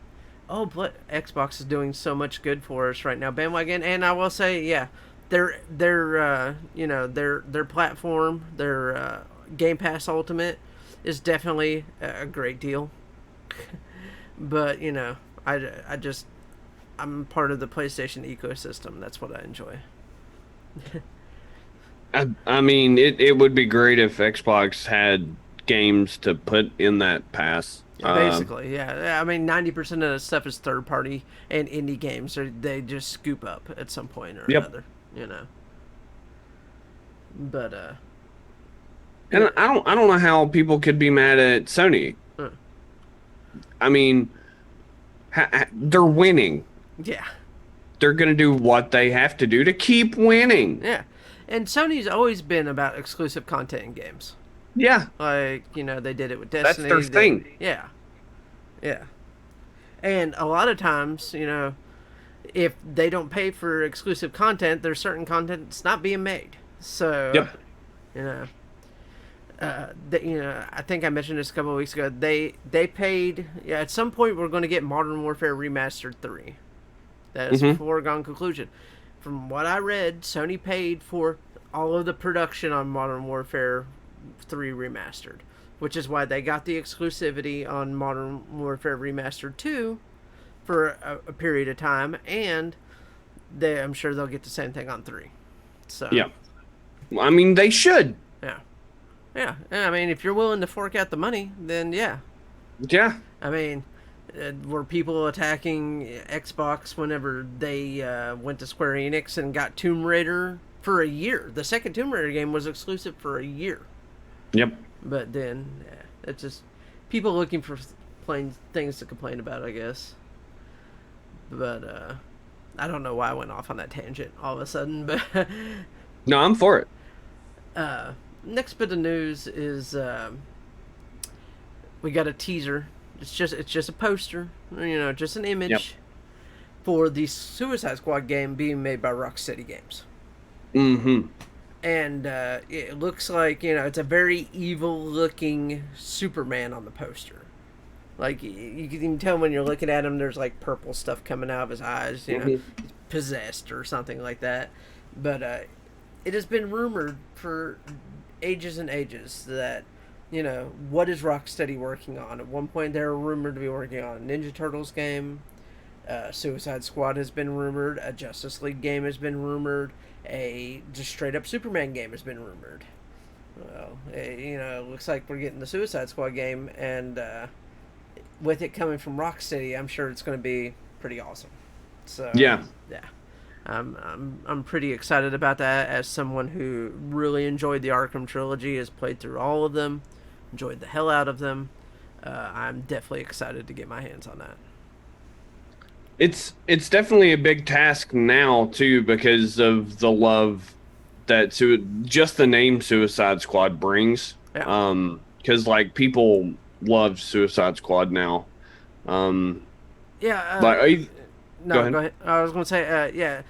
Xbox is doing so much good for us right now bandwagon, and I will say, yeah, their platform, their Game Pass Ultimate is definitely a great deal. But I'm part of the PlayStation ecosystem. That's what I enjoy. I mean, it would be great if Xbox had games to put in that pass. Basically, yeah. I mean, 90% of the stuff is third party and indie games, or they just scoop up at some point or another. But and I don't know how people could be mad at Sony. I mean, they're winning. Yeah. They're going to do what they have to do to keep winning. Yeah. And Sony's always been about exclusive content in games. Yeah. Like, they did it with Destiny. That's their thing. Yeah. Yeah. And a lot of times, if they don't pay for exclusive content, there's certain content that's not being made. So, I think I mentioned this a couple of weeks ago. They paid. Yeah, at some point we're going to get Modern Warfare Remastered 3. That is a foregone conclusion. From what I read, Sony paid for all of the production on Modern Warfare 3 Remastered, which is why they got the exclusivity on Modern Warfare Remastered 2 for a period of time, and I'm sure they'll get the same thing on 3. So yeah, I mean they should. Yeah. I mean, if you're willing to fork out the money, then yeah. Yeah. I mean, were people attacking Xbox whenever they went to Square Enix and got Tomb Raider for a year? The second Tomb Raider game was exclusive for a year. Yep. But then, it's just people looking for things to complain about, I guess. But I don't know why I went off on that tangent all of a sudden. But no, I'm for it. Next bit of news is we got a teaser. It's just a poster, just an image for the Suicide Squad game being made by Rocksteady Games. Mm-hmm. And it looks like, it's a very evil-looking Superman on the poster. Like, you can even tell when you're looking at him, there's, like, purple stuff coming out of his eyes, he's possessed or something like that. But it has been rumored for ages and ages that what is Rocksteady working on? At one point, they were rumored to be working on a Ninja Turtles game. Suicide Squad has been rumored. A Justice League game has been rumored. A just straight up Superman game has been rumored. Well, it looks like we're getting the Suicide Squad game, and with it coming from Rocksteady, I'm sure it's going to be pretty awesome. So Yeah. I'm pretty excited about that as someone who really enjoyed the Arkham trilogy, has played through all of them, enjoyed the hell out of them. I'm definitely excited to get my hands on that. It's definitely a big task now too, because of the love that just the name Suicide Squad brings. Yeah. Because like people love Suicide Squad now. Yeah. Like No, go ahead. I was going to say,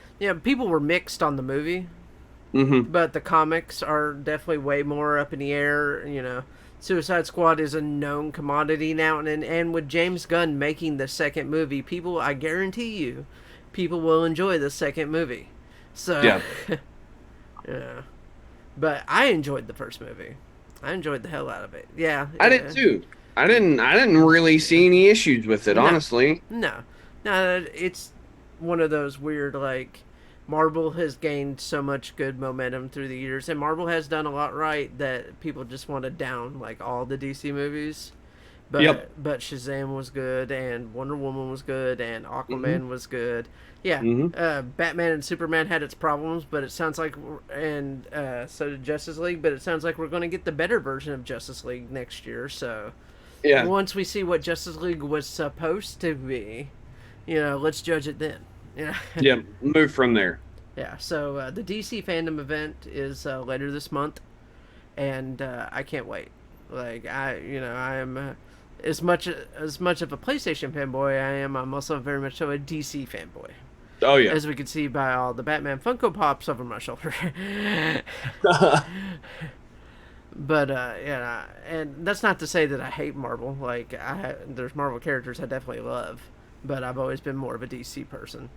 people were mixed on the movie, but the comics are definitely way more up in the air. Suicide Squad is a known commodity now, and with James Gunn making the second movie, I guarantee you, people will enjoy the second movie. So, Yeah. yeah. But I enjoyed the first movie. I enjoyed the hell out of it. Yeah. I did too. I didn't really see any issues with it, honestly. No, it's one of those weird, like, Marvel has gained so much good momentum through the years, and Marvel has done a lot right that people just want to down, like, all the DC movies. But Shazam was good, and Wonder Woman was good, and Aquaman was good. Yeah, Batman and Superman had its problems, but it sounds like, and so did Justice League, but it sounds like we're going to get the better version of Justice League next year, so... Yeah. Once we see what Justice League was supposed to be, let's judge it then. Yeah, move from there. Yeah. So the DC fandom event is later this month, and I can't wait. Like I am as much of a PlayStation fanboy I'm also very much so a DC fanboy. Oh yeah. As we can see by all the Batman Funko Pops over my shoulder. But and that's not to say that I hate Marvel. Like there's Marvel characters I definitely love, but I've always been more of a DC person.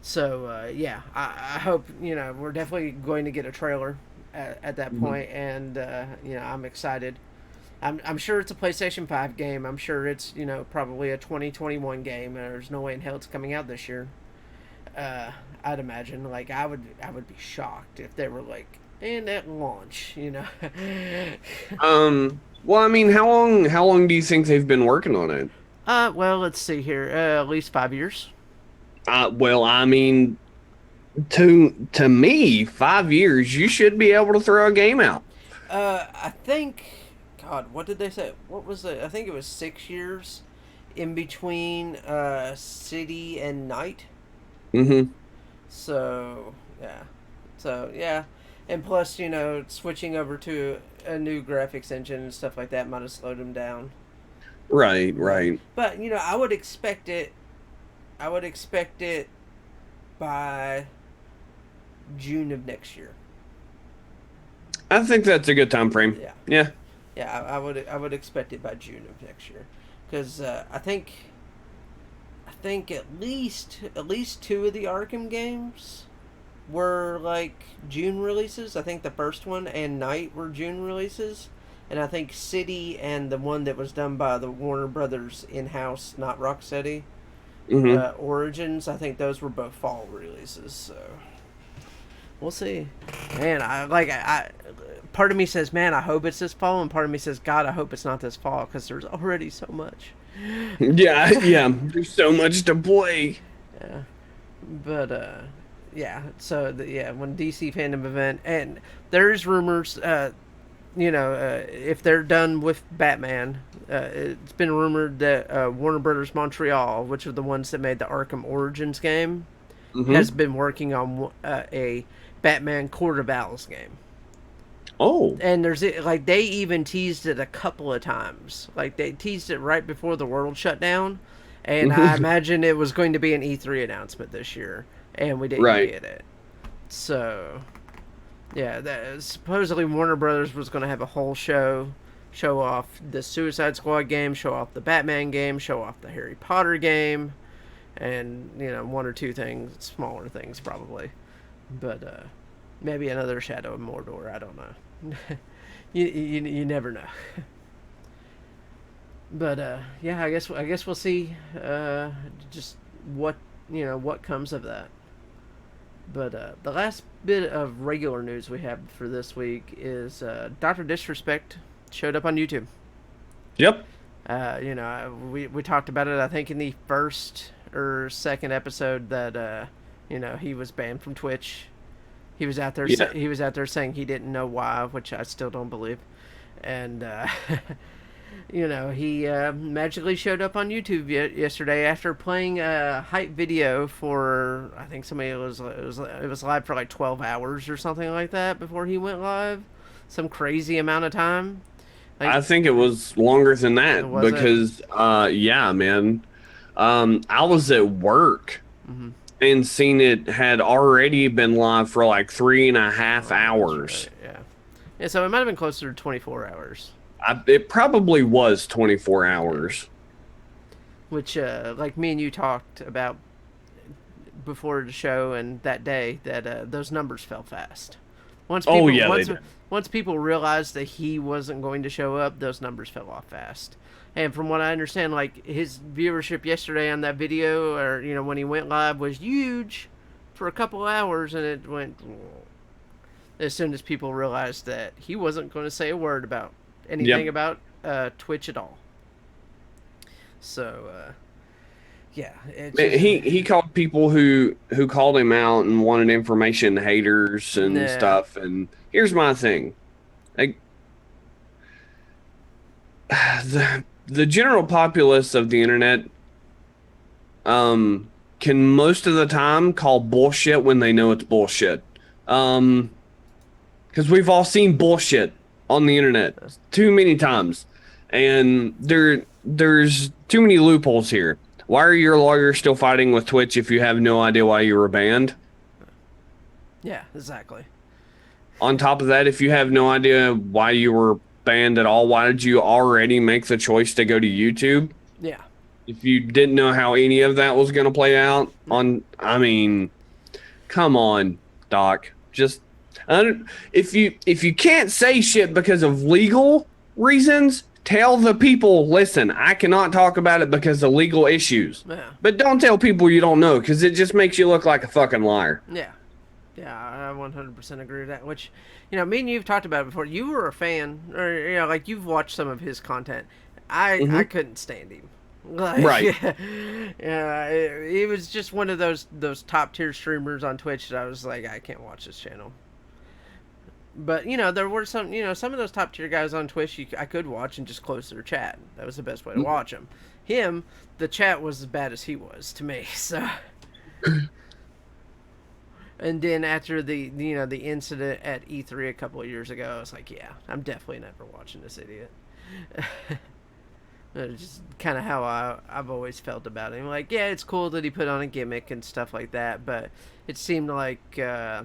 So I hope we're definitely going to get a trailer at that point, and I'm excited. I'm sure it's a PlayStation 5 game. I'm sure it's probably a 2021 game. There's no way in hell it's coming out this year. I'd imagine. Like I would be shocked if they were like. And at launch, Well, I mean, how long do you think they've been working on it? Well, let's see here. At least 5 years. Well, I mean, to me, 5 years, you should be able to throw a game out. I think, God, what did they say? What was it? I think it was 6 years in between City and Night. Mm-hmm. So, yeah. And plus, switching over to a new graphics engine and stuff like that might have slowed them down. Right. But, I would expect it by June of next year. I think that's a good time frame. Yeah. Yeah, I would expect it by June of next year. Because I think at least 2 of the Arkham games were like June releases. I think the first one and Night were June releases, and I think City and the one that was done by the Warner Brothers in-house, not Rocksteady, Origins, I think those were both fall releases. So we'll see. Man, I part of me says, man, I hope it's this fall, and part of me says, God, I hope it's not this fall, because there's already so much. Yeah, there's so much to play. Yeah, but yeah, so when DC fandom event, and there's rumors, if they're done with Batman, it's been rumored that Warner Brothers Montreal, which are the ones that made the Arkham Origins game, has been working on a Batman Court of Owls game. Oh. And they even teased it a couple of times. Like they teased it right before the world shut down, and I imagine it was going to be an E3 announcement this year. And we didn't get it. So, yeah, supposedly Warner Brothers was going to have a whole show off the Suicide Squad game, show off the Batman game, show off the Harry Potter game, and, 1 or 2 things, smaller things probably. But, Maybe another Shadow of Mordor. I don't know. You never know. But yeah, I guess we'll see just what what comes of that. But the last bit of regular news we have for this week is Doctor Disrespect showed up on YouTube. Yep. We talked about it. I think in the first or second episode that he was banned from Twitch. He was out there. Yeah. He was out there saying he didn't know why, which I still don't believe. And he magically showed up on YouTube yesterday after playing a hype video for I think somebody it was live for like 12 hours or something like that before he went live. Some crazy amount of time. Like, I think it was longer than that because yeah, man. I was at work and seen it had already been live for like 3.5 hours. Right, yeah, so it might have been closer to 24 hours. It probably was 24 hours. Which, like me and you talked about before the show and that day, that those numbers fell fast. Once people realized that he wasn't going to show up, those numbers fell off fast. And from what I understand, like his viewership yesterday on that video, or when he went live, was huge for a couple hours, and it went as soon as people realized that he wasn't going to say a word about anything about Twitch at all. So, yeah, he called people who called him out and wanted information haters and stuff. And here's my thing, like the general populace of the internet can most of the time call bullshit when they know it's bullshit. Because we've all seen bullshit on the internet too many times, and there's too many loopholes here. Why are your lawyers still fighting with Twitch if you have no idea why you were banned? Yeah, exactly. On top of that, if you have no idea why you were banned at all, why did you already make the choice to go to YouTube? Yeah. If you didn't know how any of that was going to play out come on, Doc. Just if you can't say shit because of legal reasons, tell the people, listen, I cannot talk about it because of legal issues. Yeah. But don't tell people you don't know, because it just makes you look like a fucking liar. Yeah. Yeah, I 100% agree with that. Which, me and you've talked about it before. You were a fan, or like you've watched some of his content. I couldn't stand him. Like, right. Yeah, he was just one of those top tier streamers on Twitch that I was like, I can't watch this channel. But there were some of those top tier guys on Twitch I could watch and just close their chat. That was the best way to watch him. The chat was as bad as he was to me. So. And then after the the incident at E3 a couple of years ago, I was like, yeah, I'm definitely never watching this idiot. It's just kind of how I've always felt about him. Like, yeah, it's cool that he put on a gimmick and stuff like that, but it seemed like I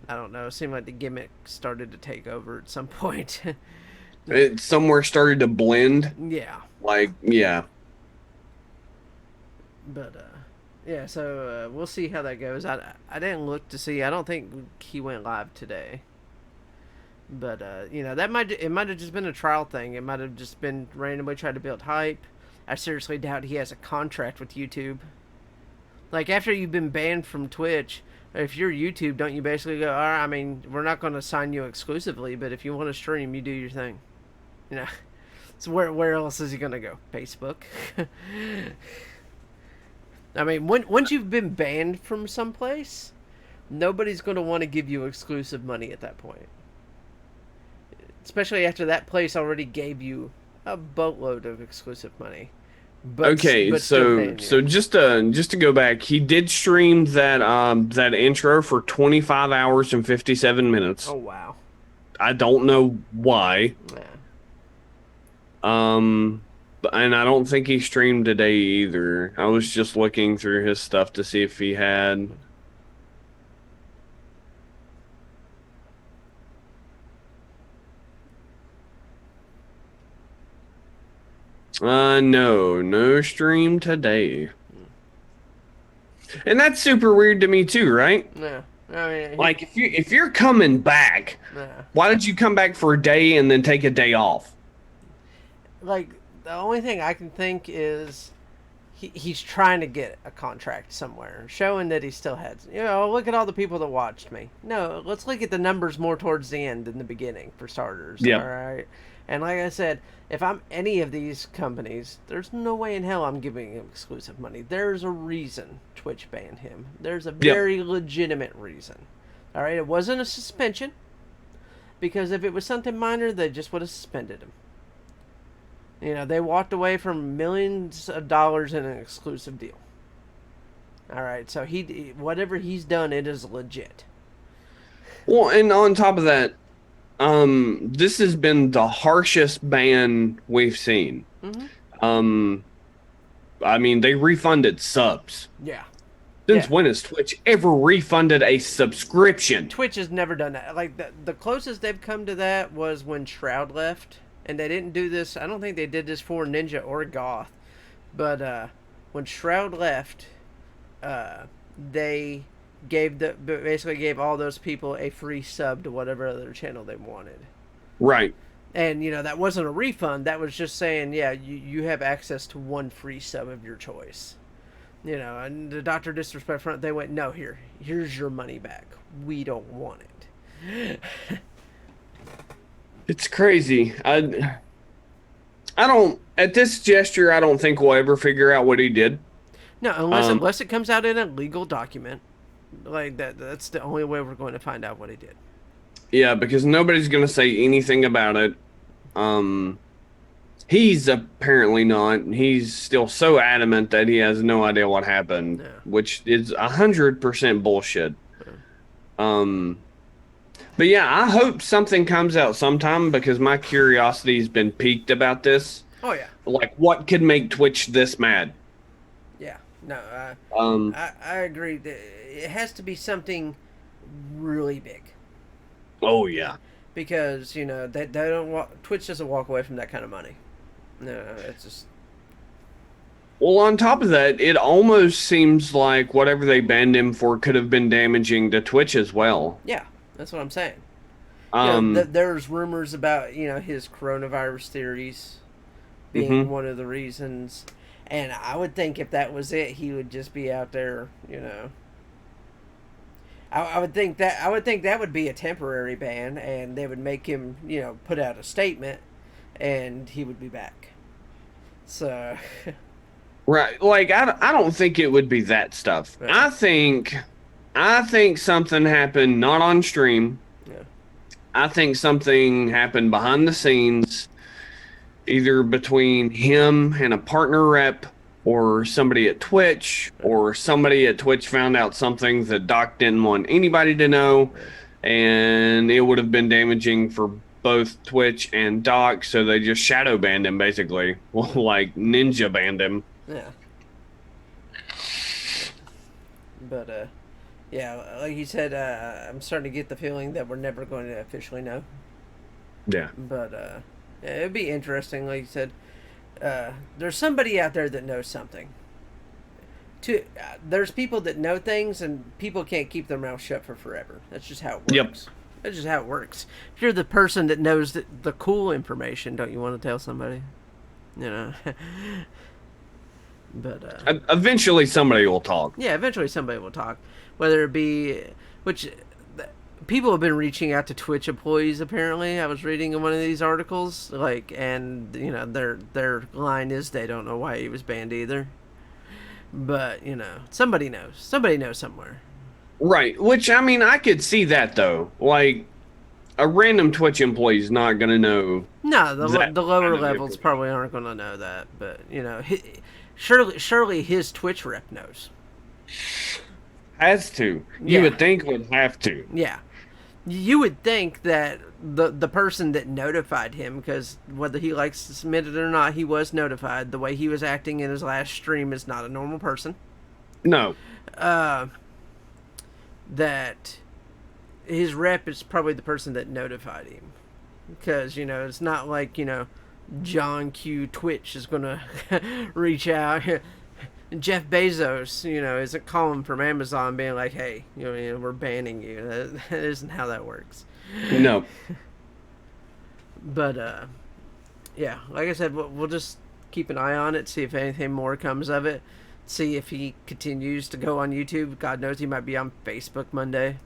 don't know. It seemed like the gimmick started to take over at some point. It somewhere started to blend. Yeah. Like, yeah. But yeah, so we'll see how that goes. I didn't look to see. I don't think he went live today. But it might have just been a trial thing. It might have just been randomly tried to build hype. I seriously doubt he has a contract with YouTube. Like, after you've been banned from Twitch, if you're YouTube, don't you basically go, all right, I mean, we're not going to sign you exclusively, but if you want to stream, you do your thing. So where else is he going to go? Facebook? I mean, once you've been banned from someplace, nobody's going to want to give you exclusive money at that point. Especially after that place already gave you a boatload of exclusive money. But so just to go back, he did stream that intro for 25 hours and 57 minutes. Oh wow. I don't know why. Yeah. And I don't think he streamed today either. I was just looking through his stuff to see if he had. No stream today. And that's super weird to me too, right? Yeah. I mean, Like if you're coming back, why did you come back for a day and then take a day off? like the only thing I can think is he's trying to get a contract somewhere, showing that he still has. Look at all the people that watched me. No, let's look at the numbers more towards the end than the beginning, for starters. Yep. All right. And like I said, if I'm any of these companies, there's no way in hell I'm giving him exclusive money. There's a reason Twitch banned him. There's a very legitimate reason. All right. It wasn't a suspension, because if it was something minor, they just would have suspended him. They walked away from millions of dollars in an exclusive deal. All right, so whatever he's done, it is legit. Well, and on top of that, this has been the harshest ban we've seen. Mm-hmm. I mean, they refunded subs. Yeah. Since when has Twitch ever refunded a subscription? Twitch has never done that. Like, the closest they've come to that was when Shroud left. And they didn't do this. I don't think they did this for Ninja or Goth. But when Shroud left, they basically gave all those people a free sub to whatever other channel they wanted. Right. And, that wasn't a refund. That was just saying, yeah, you have access to one free sub of your choice. And the Dr. Disrespect front, they went, no, here's your money back. We don't want it. It's crazy. I don't, at this gesture, I don't think we'll ever figure out what he did. No, unless it comes out in a legal document. Like, that's the only way we're going to find out what he did. Yeah, because nobody's going to say anything about it. He's apparently not. He's still so adamant that he has no idea what happened, which is 100% bullshit. But yeah, I hope something comes out sometime, because my curiosity's been piqued about this. Oh yeah. Like, what could make Twitch this mad? Yeah. No. I agree. It has to be something really big. Oh yeah. Because they don't Twitch doesn't walk away from that kind of money. No, it's just. Well, on top of that, it almost seems like whatever they banned him for could have been damaging to Twitch as well. Yeah. That's what I'm saying. There's rumors about his coronavirus theories being one of the reasons, and I would think if that was it, he would just be out there. I would think that would be a temporary ban, and they would make him put out a statement, and he would be back. So. Right, like I don't think it would be that stuff. Right. I think something happened not on stream. Yeah. I think something happened behind the scenes, either between him and a partner rep, or somebody at Twitch, or somebody at Twitch found out something that Doc didn't want anybody to know, and it would have been damaging for both Twitch and Doc, so they just shadow banned him, basically. Like Ninja banned him. Yeah. But, yeah, like you said, I'm starting to get the feeling that we're never going to officially know. Yeah. But, it'd be interesting, like you said. There's somebody out there that knows something. There's people that know things, and people can't keep their mouth shut for forever. That's just how it works. Yep. That's just how it works. If you're the person that knows the cool information, don't you want to tell somebody? But eventually somebody will talk. Yeah, eventually somebody will talk. Whether it be, which people have been reaching out to Twitch employees. Apparently, I was reading in one of these articles, and their line is they don't know why he was banned either. But somebody knows. Somebody knows somewhere. Right. Which, I mean, I could see that though. Like, a random Twitch employee is not going to know. No, the lower levels probably aren't going to know that. But surely his Twitch rep knows. Has to. You would think would have to. Yeah. You would think that the person that notified him, because whether he likes to submit it or not, he was notified. The way he was acting in his last stream is not a normal person. No. That his rep is probably the person that notified him. Because, it's not like, John Q Twitch is going to reach out. Jeff Bezos, isn't calling from Amazon being like, hey, we're banning you. That isn't how that works. No. But, yeah, like I said, we'll just keep an eye on it, see if anything more comes of it, see if he continues to go on YouTube. God knows he might be on Facebook Monday.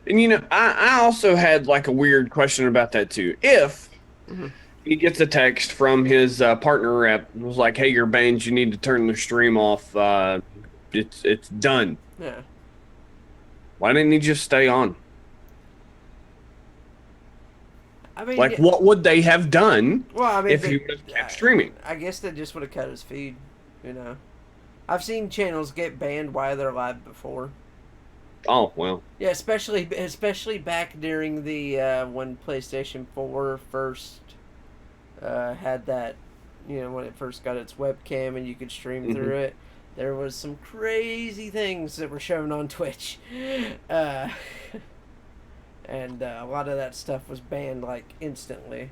And I also had like a weird question about that too. If he gets a text from his partner rep and was like, hey, you're banned, you need to turn the stream off, it's done. Yeah. Why didn't he just stay on? I mean, like, what would they have done if he would have kept streaming? I guess they just would have cut his feed, I've seen channels get banned while they're live before. Oh, well. Yeah, especially back during the when PlayStation 4 first had that, when it first got its webcam and you could stream through it. There was some crazy things that were shown on Twitch. And a lot of that stuff was banned, like, instantly.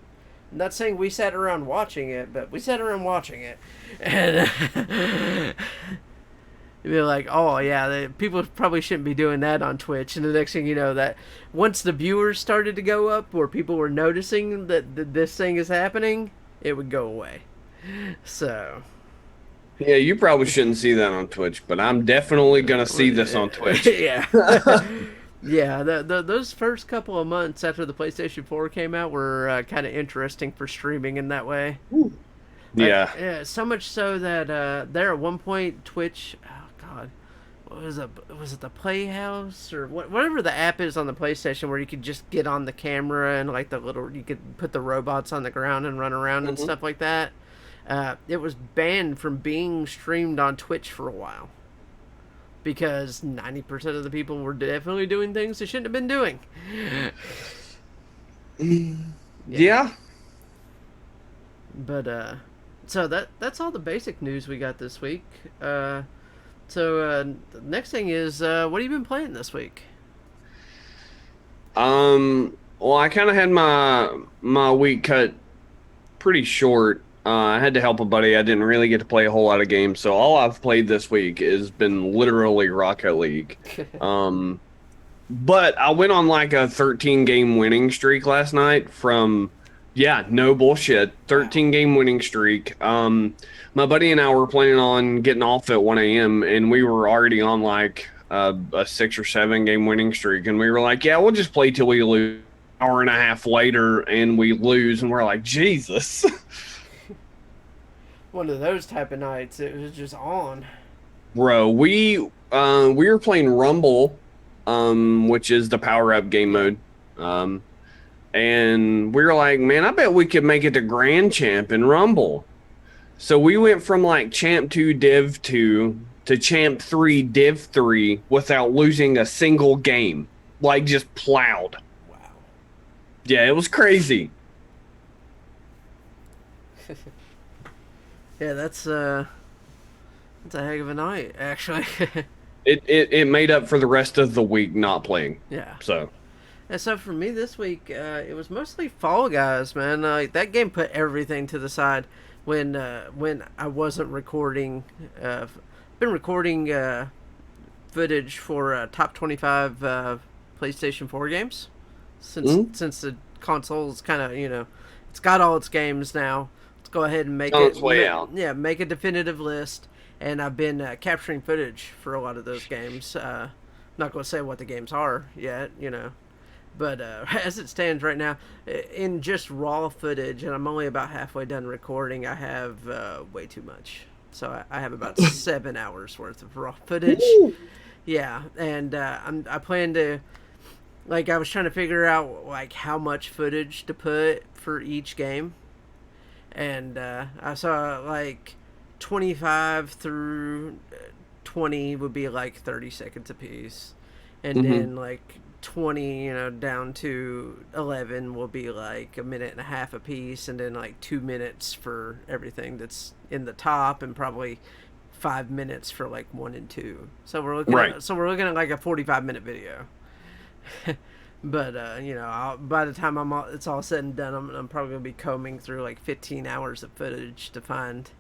I'm not saying we sat around watching it, but we sat around watching it. And you'd be like, oh, yeah, people probably shouldn't be doing that on Twitch. And the next thing you know, that once the viewers started to go up, or people were noticing that this thing is happening, it would go away. So... yeah, you probably shouldn't see that on Twitch, but I'm definitely going to see this on Twitch. Yeah. Yeah, those first couple of months after the PlayStation 4 came out were kind of interesting for streaming in that way. Yeah. Yeah, so much so that there at one point Twitch, oh god, what was it? Was it the Playhouse or whatever the app is on the PlayStation where you could just get on the camera and like you could put the robots on the ground and run around and stuff like that. It was banned from being streamed on Twitch for a while. Because 90% of the people were definitely doing things they shouldn't have been doing. Yeah. But, so that's all the basic news we got this week. So, the next thing is, what have you been playing this week? Well, I kind of had my week cut pretty short. I had to help a buddy. I didn't really get to play a whole lot of games, so all I've played this week has been literally Rocket League. But I went on like a 13-game winning streak last night from, no bullshit, 13-game winning streak. My buddy and I were planning on getting off at 1 a.m., and we were already on like a 6 or 7 game winning streak, and we were like, we'll just play till we lose. Hour and a half later, and we lose, and we're like, Jesus. One of those type of nights. It was just on. Bro, we were playing Rumble, which is the power-up game mode. And we were like, man, I bet we could make it to Grand Champ in Rumble. So we went from like Champ 2 Div 2 to Champ 3 Div 3 without losing a single game. Like, just plowed. Wow. Yeah, it was crazy. Yeah, that's a heck of a night, actually. It made up for the rest of the week not playing. Yeah. So. And so for me this week, it was mostly Fall Guys, man. That game put everything to the side when I wasn't recording. Been recording footage for top 25 PlayStation 4 games since the console is kind of it's got all its games now. Go ahead and make make a definitive list, and I've been capturing footage for a lot of those games. Not going to say what the games are yet, but as it stands right now, in just raw footage, and I'm only about halfway done recording, I have way too much. So I have about 7 hours worth of raw footage. Ooh. Yeah, and I plan to, like, I was trying to figure out like how much footage to put for each game. And I saw like 25 through 20 would be like 30 seconds apiece. And then like 20, down to 11 will be like a minute and a half apiece. And then like 2 minutes for everything that's in the top, and probably 5 minutes for like 1 and 2. So we're looking at like a 45-minute video. But, by the time it's all said and done, I'm probably going to be combing through like 15 hours of footage to find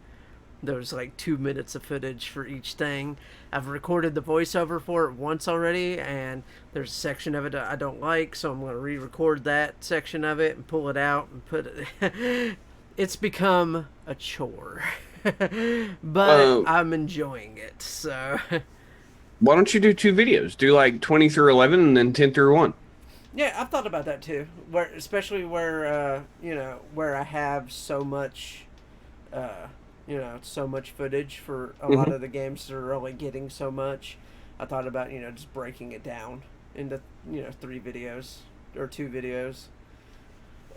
There's like 2 minutes of footage for each thing. I've recorded the voiceover for it once already, and there's a section of it that I don't like, so I'm going to re-record that section of it and pull it out and put it. It's become a chore, but I'm enjoying it. So why don't you do 2 videos? Do like 20 through 11 and then 10 through 1. yeah, I've thought about that too. Especially where where I have so much. So much footage for a lot of the games that are only getting so much. I thought about, just breaking it down into, 3 videos or 2 videos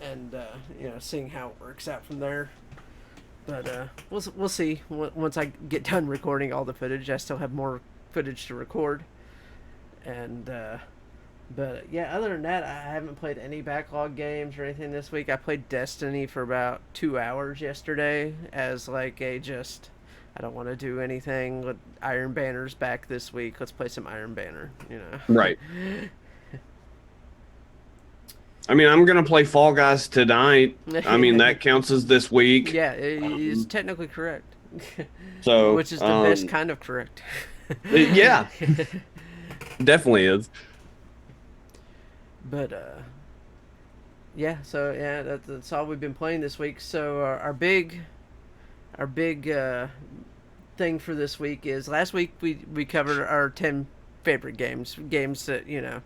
and, seeing how it works out from there. But we'll see. Once I get done recording all the footage, I still have more footage to record. And, but yeah, other than that, I haven't played any backlog games or anything this week. I played Destiny for about 2 hours yesterday as like I don't want to do anything. Iron Banner's back this week. Let's play some Iron Banner, Right. I mean, I'm going to play Fall Guys tonight. I mean, that counts as this week. Yeah, it is technically correct. So, which is the best kind of correct. Yeah. Definitely is. But yeah, so yeah, that's all we've been playing this week. So our big thing for this week is last week we covered our 10 favorite games that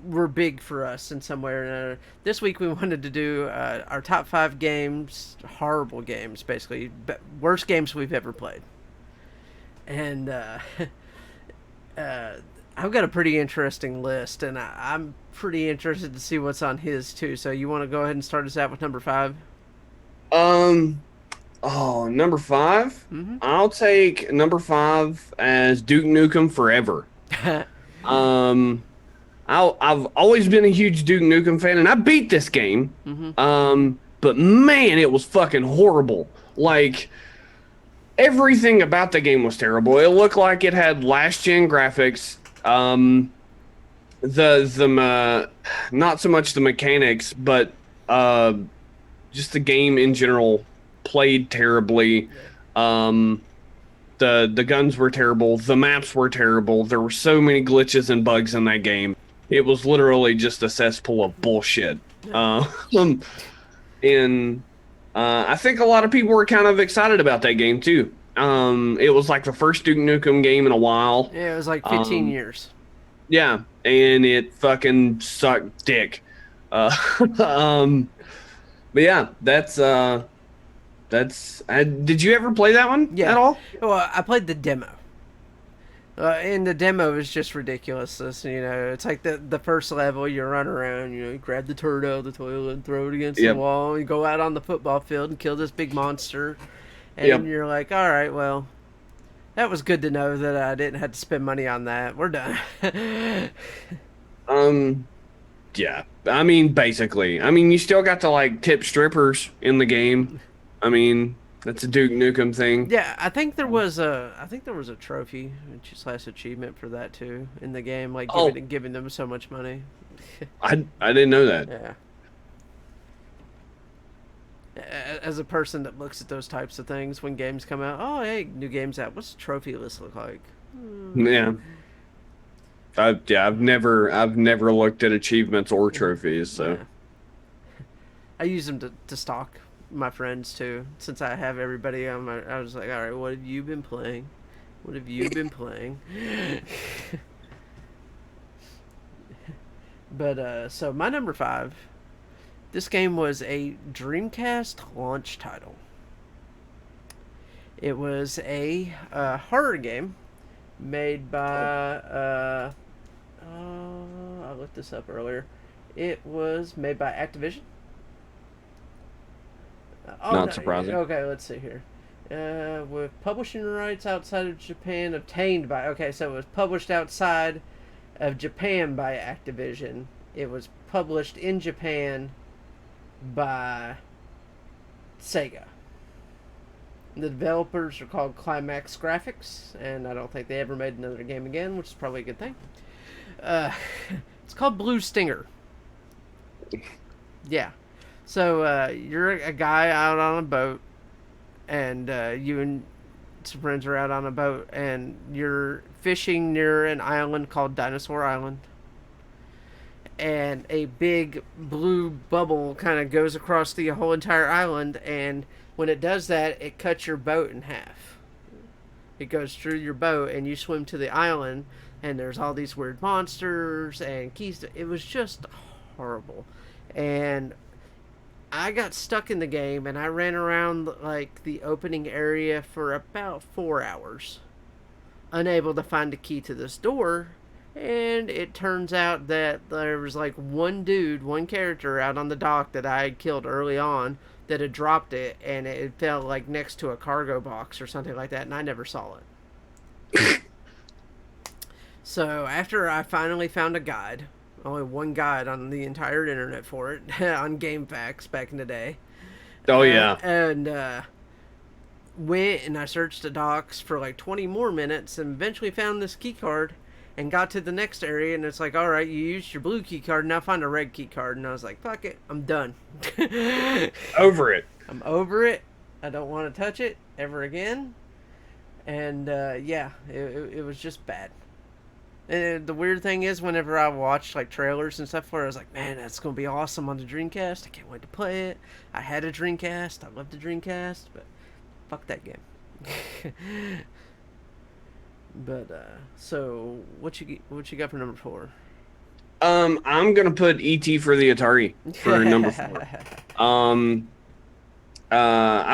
were big for us in some way or another. This week we wanted to do our top 5 games, horrible games, basically worst games we've ever played, and I've got a pretty interesting list, and I'm pretty interested to see what's on his too. So you want to go ahead and start us out with number 5? Number 5? Mm-hmm. I'll take number 5 as Duke Nukem Forever. I've always been a huge Duke Nukem fan, and I beat this game. Mm-hmm. But man, it was fucking horrible. Like, everything about the game was terrible. It looked like it had last-gen graphics. Not so much the mechanics, but just the game in general played terribly. The guns were terrible. The maps were terrible. There were so many glitches and bugs in that game. It was literally just a cesspool of bullshit. I think a lot of people were kind of excited about that game too. It was like the first Duke Nukem game in a while. Yeah, it was like 15 years. Yeah, and it fucking sucked dick. But yeah, did you ever play that one at all? Well, I played the demo. And the demo is just ridiculous. It's like the first level, you run around, you grab the turd out of the toilet and throw it against the wall. You go out on the football field and kill this big monster. And you're like, all right, well, that was good to know that I didn't have to spend money on that. We're done. Yeah. I mean, basically. I mean, you still got to, like, tip strippers in the game. I mean, that's a Duke Nukem thing. Yeah, I think there was a trophy / achievement for that too in the game, like giving them so much money. I didn't know that. Yeah. As a person that looks at those types of things when games come out, oh hey, new game's out. What's the trophy list look like? Yeah. I've never looked at achievements or trophies, so. Yeah. I use them to stalk my friends too. Since I have everybody on I was like, all right, what have you been playing? What have you been playing? But so my number 5. This game was a Dreamcast launch title. It was a horror game made by I looked this up earlier. It was made by Activision. Not surprising. Okay, let's see here. With publishing rights outside of Japan obtained by... Okay, so it was published outside of Japan by Activision. It was published in Japan by Sega. The developers are called Climax Graphics, and I don't think they ever made another game again, which is probably a good thing. It's called Blue Stinger. Yeah. So you're a guy out on a boat, and you and some friends are out on a boat, and you're fishing near an island called Dinosaur Island, and a big blue bubble kind of goes across the whole entire island, and when it does that, it cuts your boat in half. It goes through your boat, and you swim to the island, and there's all these weird monsters and keys. It was just horrible. And I got stuck in the game, and I ran around like the opening area for about 4 hours, unable to find a key to this door. And it turns out that there was like one dude, one character out on the dock that I had killed early on that had dropped it, and it fell like next to a cargo box or something like that, and I never saw it. So after I finally found a guide, only one guide on the entire internet for it, on GameFAQs back in the day. Oh, yeah. And went and I searched the docks for like 20 more minutes and eventually found this key card and got to the next area, and it's like, all right, you used your blue key card, now find a red key card. And I was like, fuck it, I'm done. Over it. I'm over it. I don't want to touch it ever again. And yeah, it was just bad. And the weird thing is, whenever I watched like trailers and stuff for it, I was like, man, that's going to be awesome on the Dreamcast. I can't wait to play it. I had a Dreamcast. I loved the Dreamcast, but fuck that game. But so what you got for number 4? I'm gonna put E.T. for the Atari for number 4. I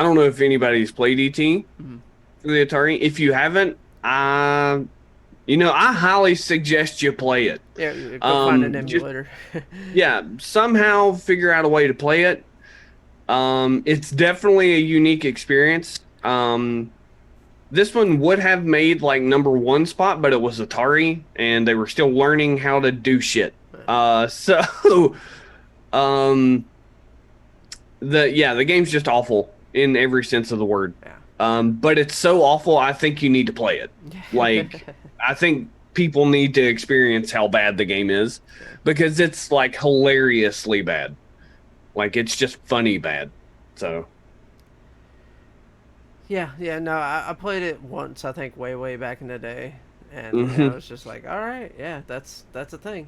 don't know if anybody's played E.T. for the Atari. If you haven't, I highly suggest you play it. Yeah, go find an emulator. Yeah, somehow figure out a way to play it. It's definitely a unique experience. This one would have made like number 1 spot, but it was Atari, and they were still learning how to do shit. The game's just awful in every sense of the word. Yeah. But it's so awful, I think you need to play it. Like, I think people need to experience how bad the game is, because it's like hilariously bad. Like, it's just funny bad. So. Yeah, no, I played it once, I think, way back in the day, and I was just like, all right, yeah, that's a thing.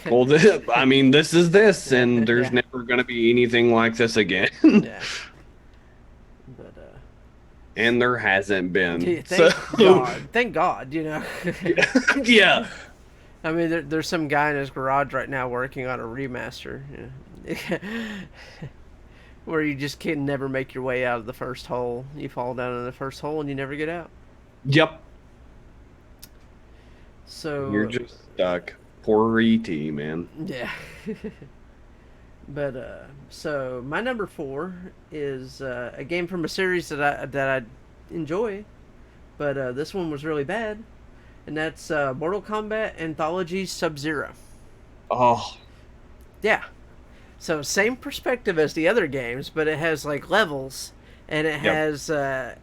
Well, this is this, and there's never going to be anything like this again. Yeah. But, and there hasn't been. Yeah, thank God, Yeah. I mean, there's some guy in his garage right now working on a remaster. Where you just can never make your way out of the first hole. You fall down in the first hole and you never get out. Yep. So you're just stuck. Poor E.T., man. Yeah. But so my number 4 is a game from a series that I enjoy, but this one was really bad, and that's Mortal Kombat Anthology Sub-Zero. Oh. Yeah. So same perspective as the other games, but it has like levels, and it has bad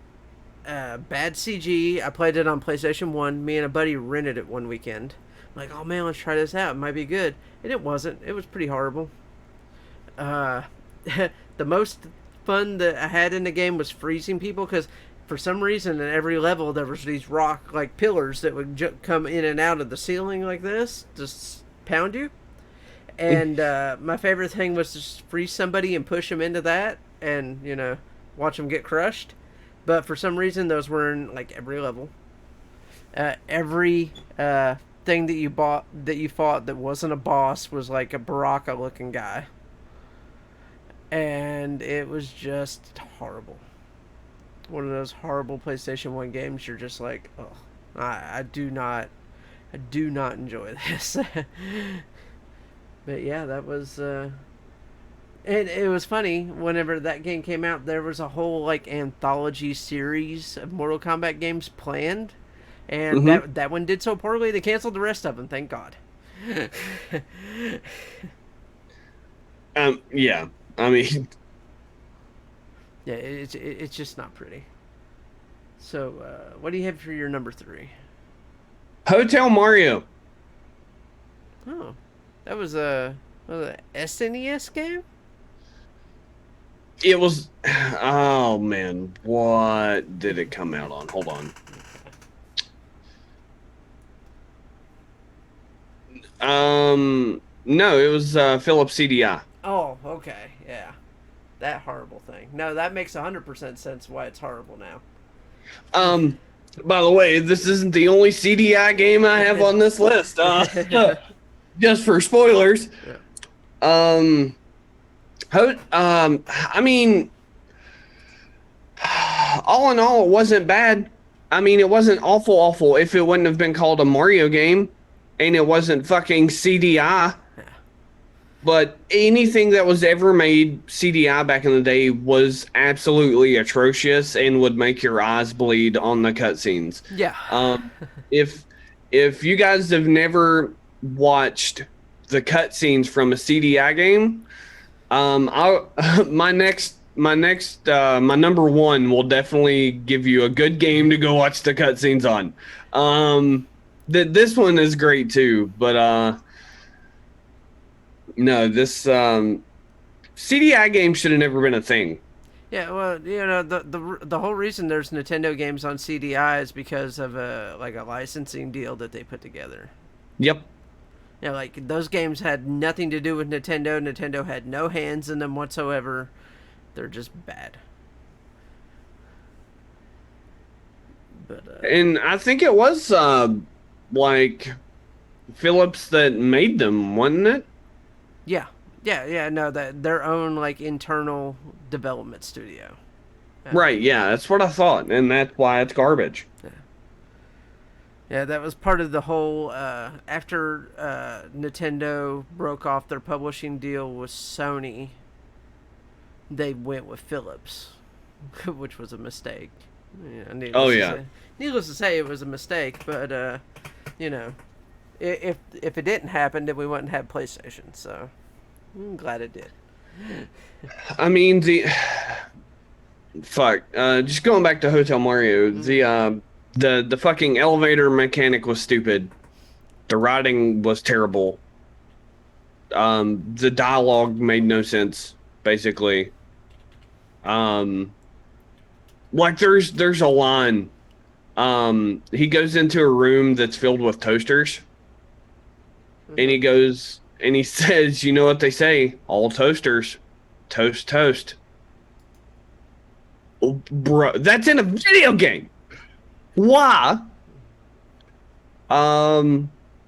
CG. I played it on PlayStation 1. Me and a buddy rented it one weekend. I'm like, oh man, let's try this out. It might be good. And it wasn't. It was pretty horrible. The most fun that I had in the game was freezing people, because for some reason in every level there was these rock like pillars that would come in and out of the ceiling like this, just pound you. And my favorite thing was to just freeze somebody and push them into that, and watch them get crushed. But for some reason, those were in like every level. Every thing that you fought that wasn't a boss was like a Baraka-looking guy, and it was just horrible. One of those horrible PlayStation 1 games. You're just like, oh, I do not enjoy this. But yeah, that was and it was funny, whenever that game came out, there was a whole like anthology series of Mortal Kombat games planned, and that one did so poorly they canceled the rest of them, thank God. Yeah, I mean, yeah, it's just not pretty. So what do you have for your number 3? Hotel Mario. Oh, that was a SNES game? It was. Oh man, what did it come out on? Hold on. No, it was Philips CDI. Oh, okay, yeah, that horrible thing. No, that makes 100% sense why it's horrible now. By the way, this isn't the only CDI game I have on this list. Just for spoilers. Yeah. I mean, all in all, it wasn't bad. I mean, it wasn't awful if it wouldn't have been called a Mario game and it wasn't fucking CDI. But anything that was ever made CDI back in the day was absolutely atrocious and would make your eyes bleed on the cutscenes. Yeah. If you guys have never watched the cutscenes from a CDI game, my number one will definitely give you a good game to go watch the cutscenes on. This one is great too, but no, this CDI game should have never been a thing. Yeah, well, the whole reason there's Nintendo games on CDI is because of a licensing deal that they put together. Yep. Yeah, like those games had nothing to do with Nintendo. Nintendo had no hands in them whatsoever. They're just bad. But and I think it was like Philips that made them, wasn't it? Yeah. No, that their own internal development studio. Right. Yeah, that's what I thought, and that's why it's garbage. Yeah, that was part of the whole. After Nintendo broke off their publishing deal with Sony, they went with Philips, which was a mistake. Yeah, needless to say, it was a mistake. But if it didn't happen, then we wouldn't have PlayStation. So I'm glad it did. I mean just going back to Hotel Mario, the fucking elevator mechanic was stupid. The writing was terrible. The dialogue made no sense, basically. There's a line. He goes into a room that's filled with toasters. And he goes and he says, you know what they say? All toasters, toast, toast. Oh, bro, that's in a video game. Why?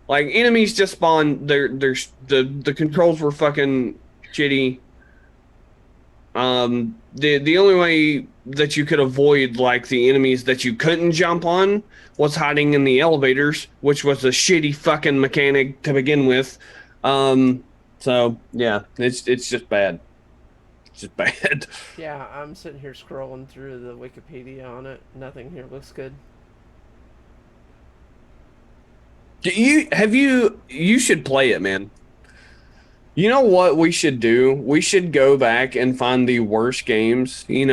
Enemies just spawn. There's the controls were fucking shitty. The only way that you could avoid the enemies that you couldn't jump on was hiding in the elevators, which was a shitty fucking mechanic to begin with. So yeah, it's just bad. It's just bad. Yeah, I'm sitting here scrolling through the Wikipedia on it. Nothing here looks good. You should play it, man. You know what we should do? We should go back and find the worst games, the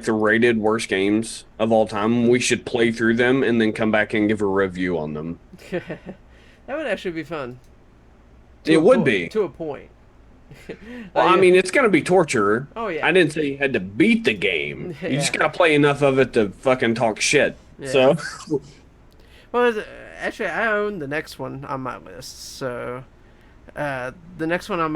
rated worst games of all time. We should play through them and then come back and give a review on them. That would actually be fun. It would be. To a point. Well, I mean, it's going to be torture. Oh, yeah. I didn't say you had to beat the game. Yeah. You just got to play enough of it to fucking talk shit. Yeah. So. Well, actually, I own the next one on my list, so... the next one on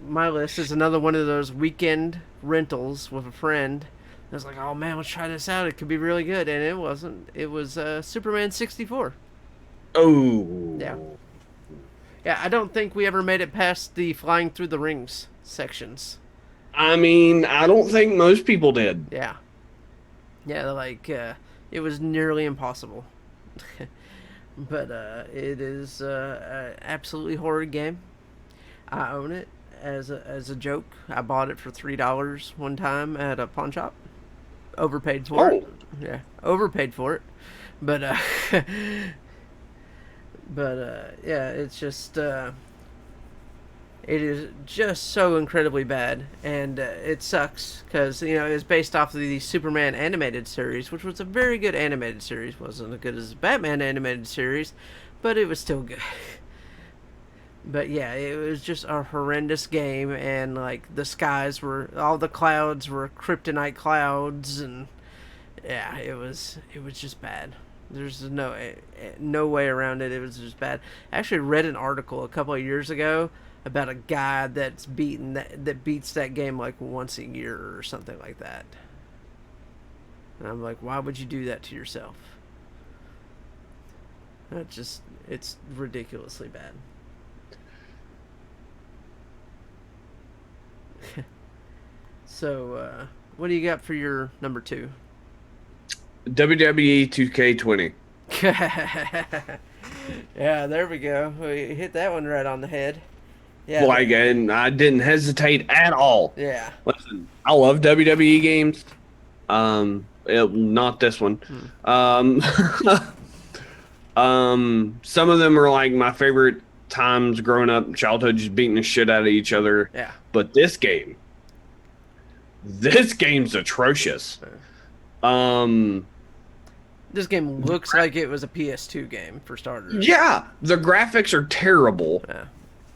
my list is another one of those weekend rentals with a friend. I was like, oh man, let's try this out. It could be really good. And it wasn't. It was Superman 64. Oh. Yeah. Yeah, I don't think we ever made it past the flying through the rings sections. I mean, I don't think most people did. Yeah. Yeah, it was nearly impossible. But it is an absolutely horrid game. I own it as a joke. I bought it for $3 one time at a pawn shop. Overpaid for it. Yeah, overpaid for it. But yeah, it's just it is just so incredibly bad, and it sucks because it's based off of the Superman animated series, which was a very good animated series. Wasn't as good as the Batman animated series, but it was still good. But yeah, it was just a horrendous game, and like the skies were, all the clouds were kryptonite clouds, and yeah, it was just bad. There's no way around it. It was just bad. I actually read an article a couple of years ago about a guy that beats that game like once a year or something like that. And I'm like, why would you do that to yourself? It's ridiculously bad. So, what do you got for your number 2? WWE 2K20. Yeah, there we go. We hit that one right on the head. Yeah. Like, and I didn't hesitate at all. Yeah. Listen, I love WWE games. Not this one. Some of them are like my favorite times growing up, childhood, just beating the shit out of each other. Yeah. But this game's atrocious. This game looks like it was a PS2 game for starters. Yeah, the graphics are terrible. Yeah.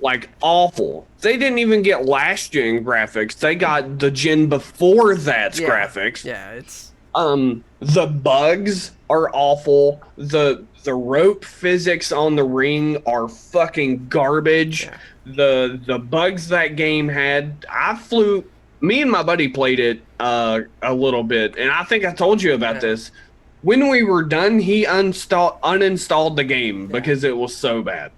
Like, awful. They didn't even get last gen graphics. They got the gen before that's graphics. Yeah, it's the bugs are awful. The rope physics on the ring are fucking garbage. Yeah. The bugs that game had, me and my buddy played it a little bit, and I think I told you about this. When we were done, he uninstalled the game because it was so bad.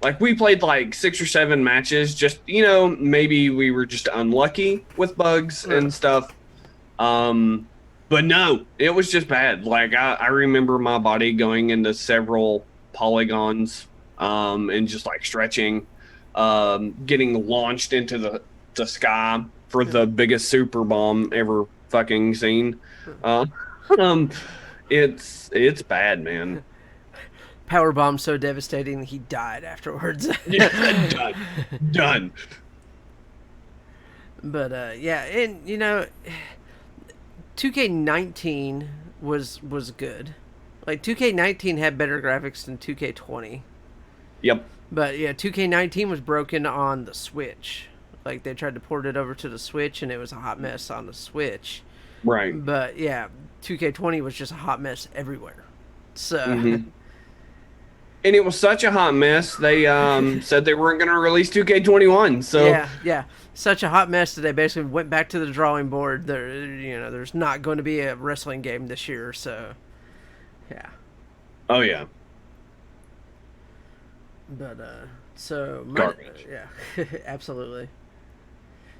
Like, we played like 6 or 7 matches, just, maybe we were just unlucky with bugs and stuff. But no, it was just bad. Like, I remember my body going into several polygons, and just like stretching, getting launched into the sky for the biggest super bomb ever fucking seen. It's bad, man. Power bomb so devastating he died afterwards. Yeah, done. But yeah, and 2K19 was good. Like 2K19 had better graphics than 2K20. Yep. But yeah, 2K19 was broken on the Switch. Like they tried to port it over to the Switch, and it was a hot mess on the Switch. Right. But yeah, 2K20 was just a hot mess everywhere. So. Mm-hmm. And it was such a hot mess. They said they weren't going to release 2K21. So yeah, such a hot mess that they basically went back to the drawing board. There's not going to be a wrestling game this year. So, yeah. Oh yeah. But garbage. Yeah, absolutely.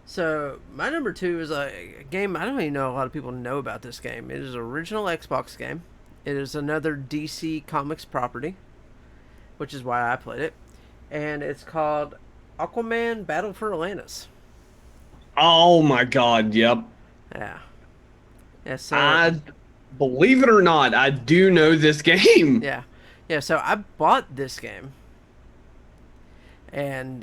So my number 2 is a game I don't even know a lot of people know about. This game. It is an original Xbox game. It is another DC Comics property, which is why I played it, and it's called Aquaman: Battle for Atlantis. Oh my God! Yep. Yeah. I believe it or not, I do know this game. Yeah. So I bought this game, and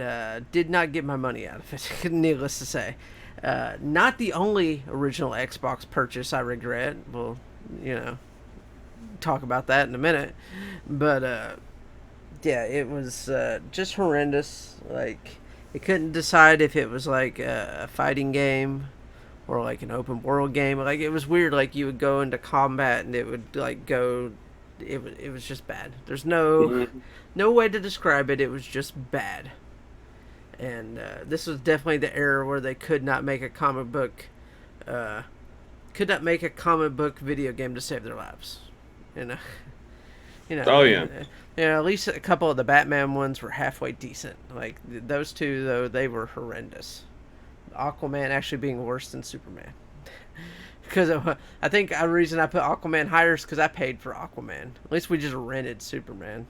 did not get my money out of it. Needless to say, not the only original Xbox purchase I regret. We'll, talk about that in a minute, but. Yeah, it was just horrendous. Like, it couldn't decide if it was like a fighting game or like an open world game. Like, it was weird. Like, you would go into combat and it would like go. It was just bad. There's no way to describe it. It was just bad. And this was definitely the era where they could not make a comic book video game to save their lives. Oh yeah. At least a couple of the Batman ones were halfway decent. Like those two, though, they were horrendous. Aquaman actually being worse than Superman. Because I think the reason I put Aquaman higher is because I paid for Aquaman. At least we just rented Superman,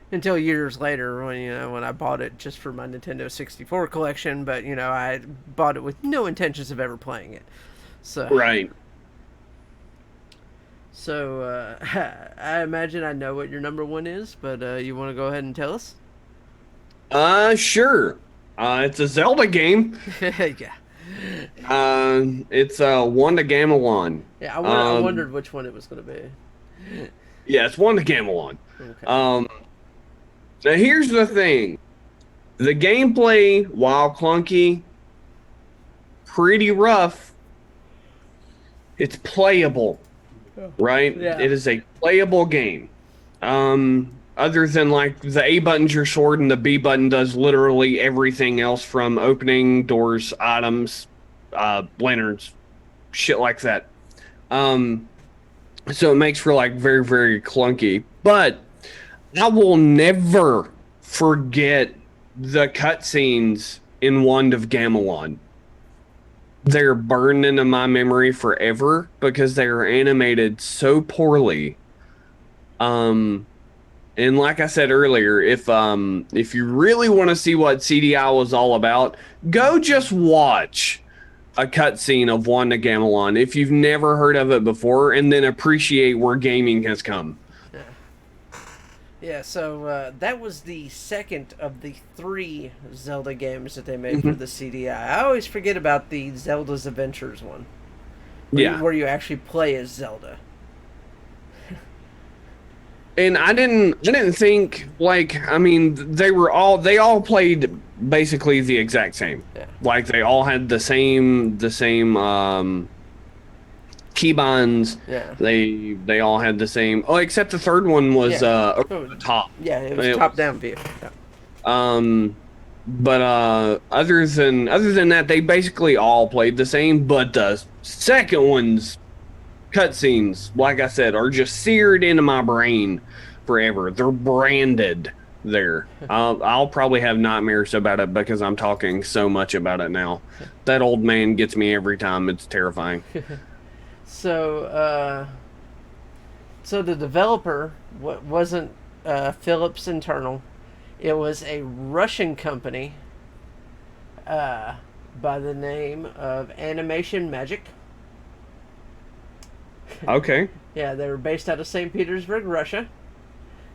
Until years later, when I bought it just for my Nintendo 64 collection, but I bought it with no intentions of ever playing it. So right. So, I imagine I know what your number 1 is, but you want to go ahead and tell us? Sure. It's a Zelda game. Yeah. It's Wanda Gamelon. Yeah, I wondered which one it was going to be. Yeah, it's Wanda Gamelon. Okay. Now, here's the thing. The gameplay, while clunky, pretty rough, it's playable, right? Yeah. It is a playable game. Other than like the A button's your sword and the B button does literally everything else from opening doors, items, lanterns, shit like that. So it makes for like very, very clunky. But I will never forget the cutscenes in Wand of Gamelon. They're burned into my memory forever because they are animated so poorly. And like I said earlier, if you really want to see what CDI was all about, go just watch a cutscene of Wanda Gamelon if you've never heard of it before, and then appreciate where gaming has come. Yeah, so that was the second of the 3 Zelda games that they made for the CDI. I always forget about the Zelda's Adventures one. Where you actually play as Zelda. And I didn't think, like, I mean, they all played basically the exact same. Yeah. Like they all had the same keybinds. Yeah. They all had the same. Oh, except the third one was over the top. Yeah, it was top down view. Yeah. But other than that, they basically all played the same. But the second one's cutscenes, like I said, are just seared into my brain forever. They're branded there. I'll probably have nightmares about it because I'm talking so much about it now. That old man gets me every time. It's terrifying. So the developer wasn't Philips Internal. It was a Russian company by the name of Animation Magic. Okay. Yeah, they were based out of St. Petersburg, Russia.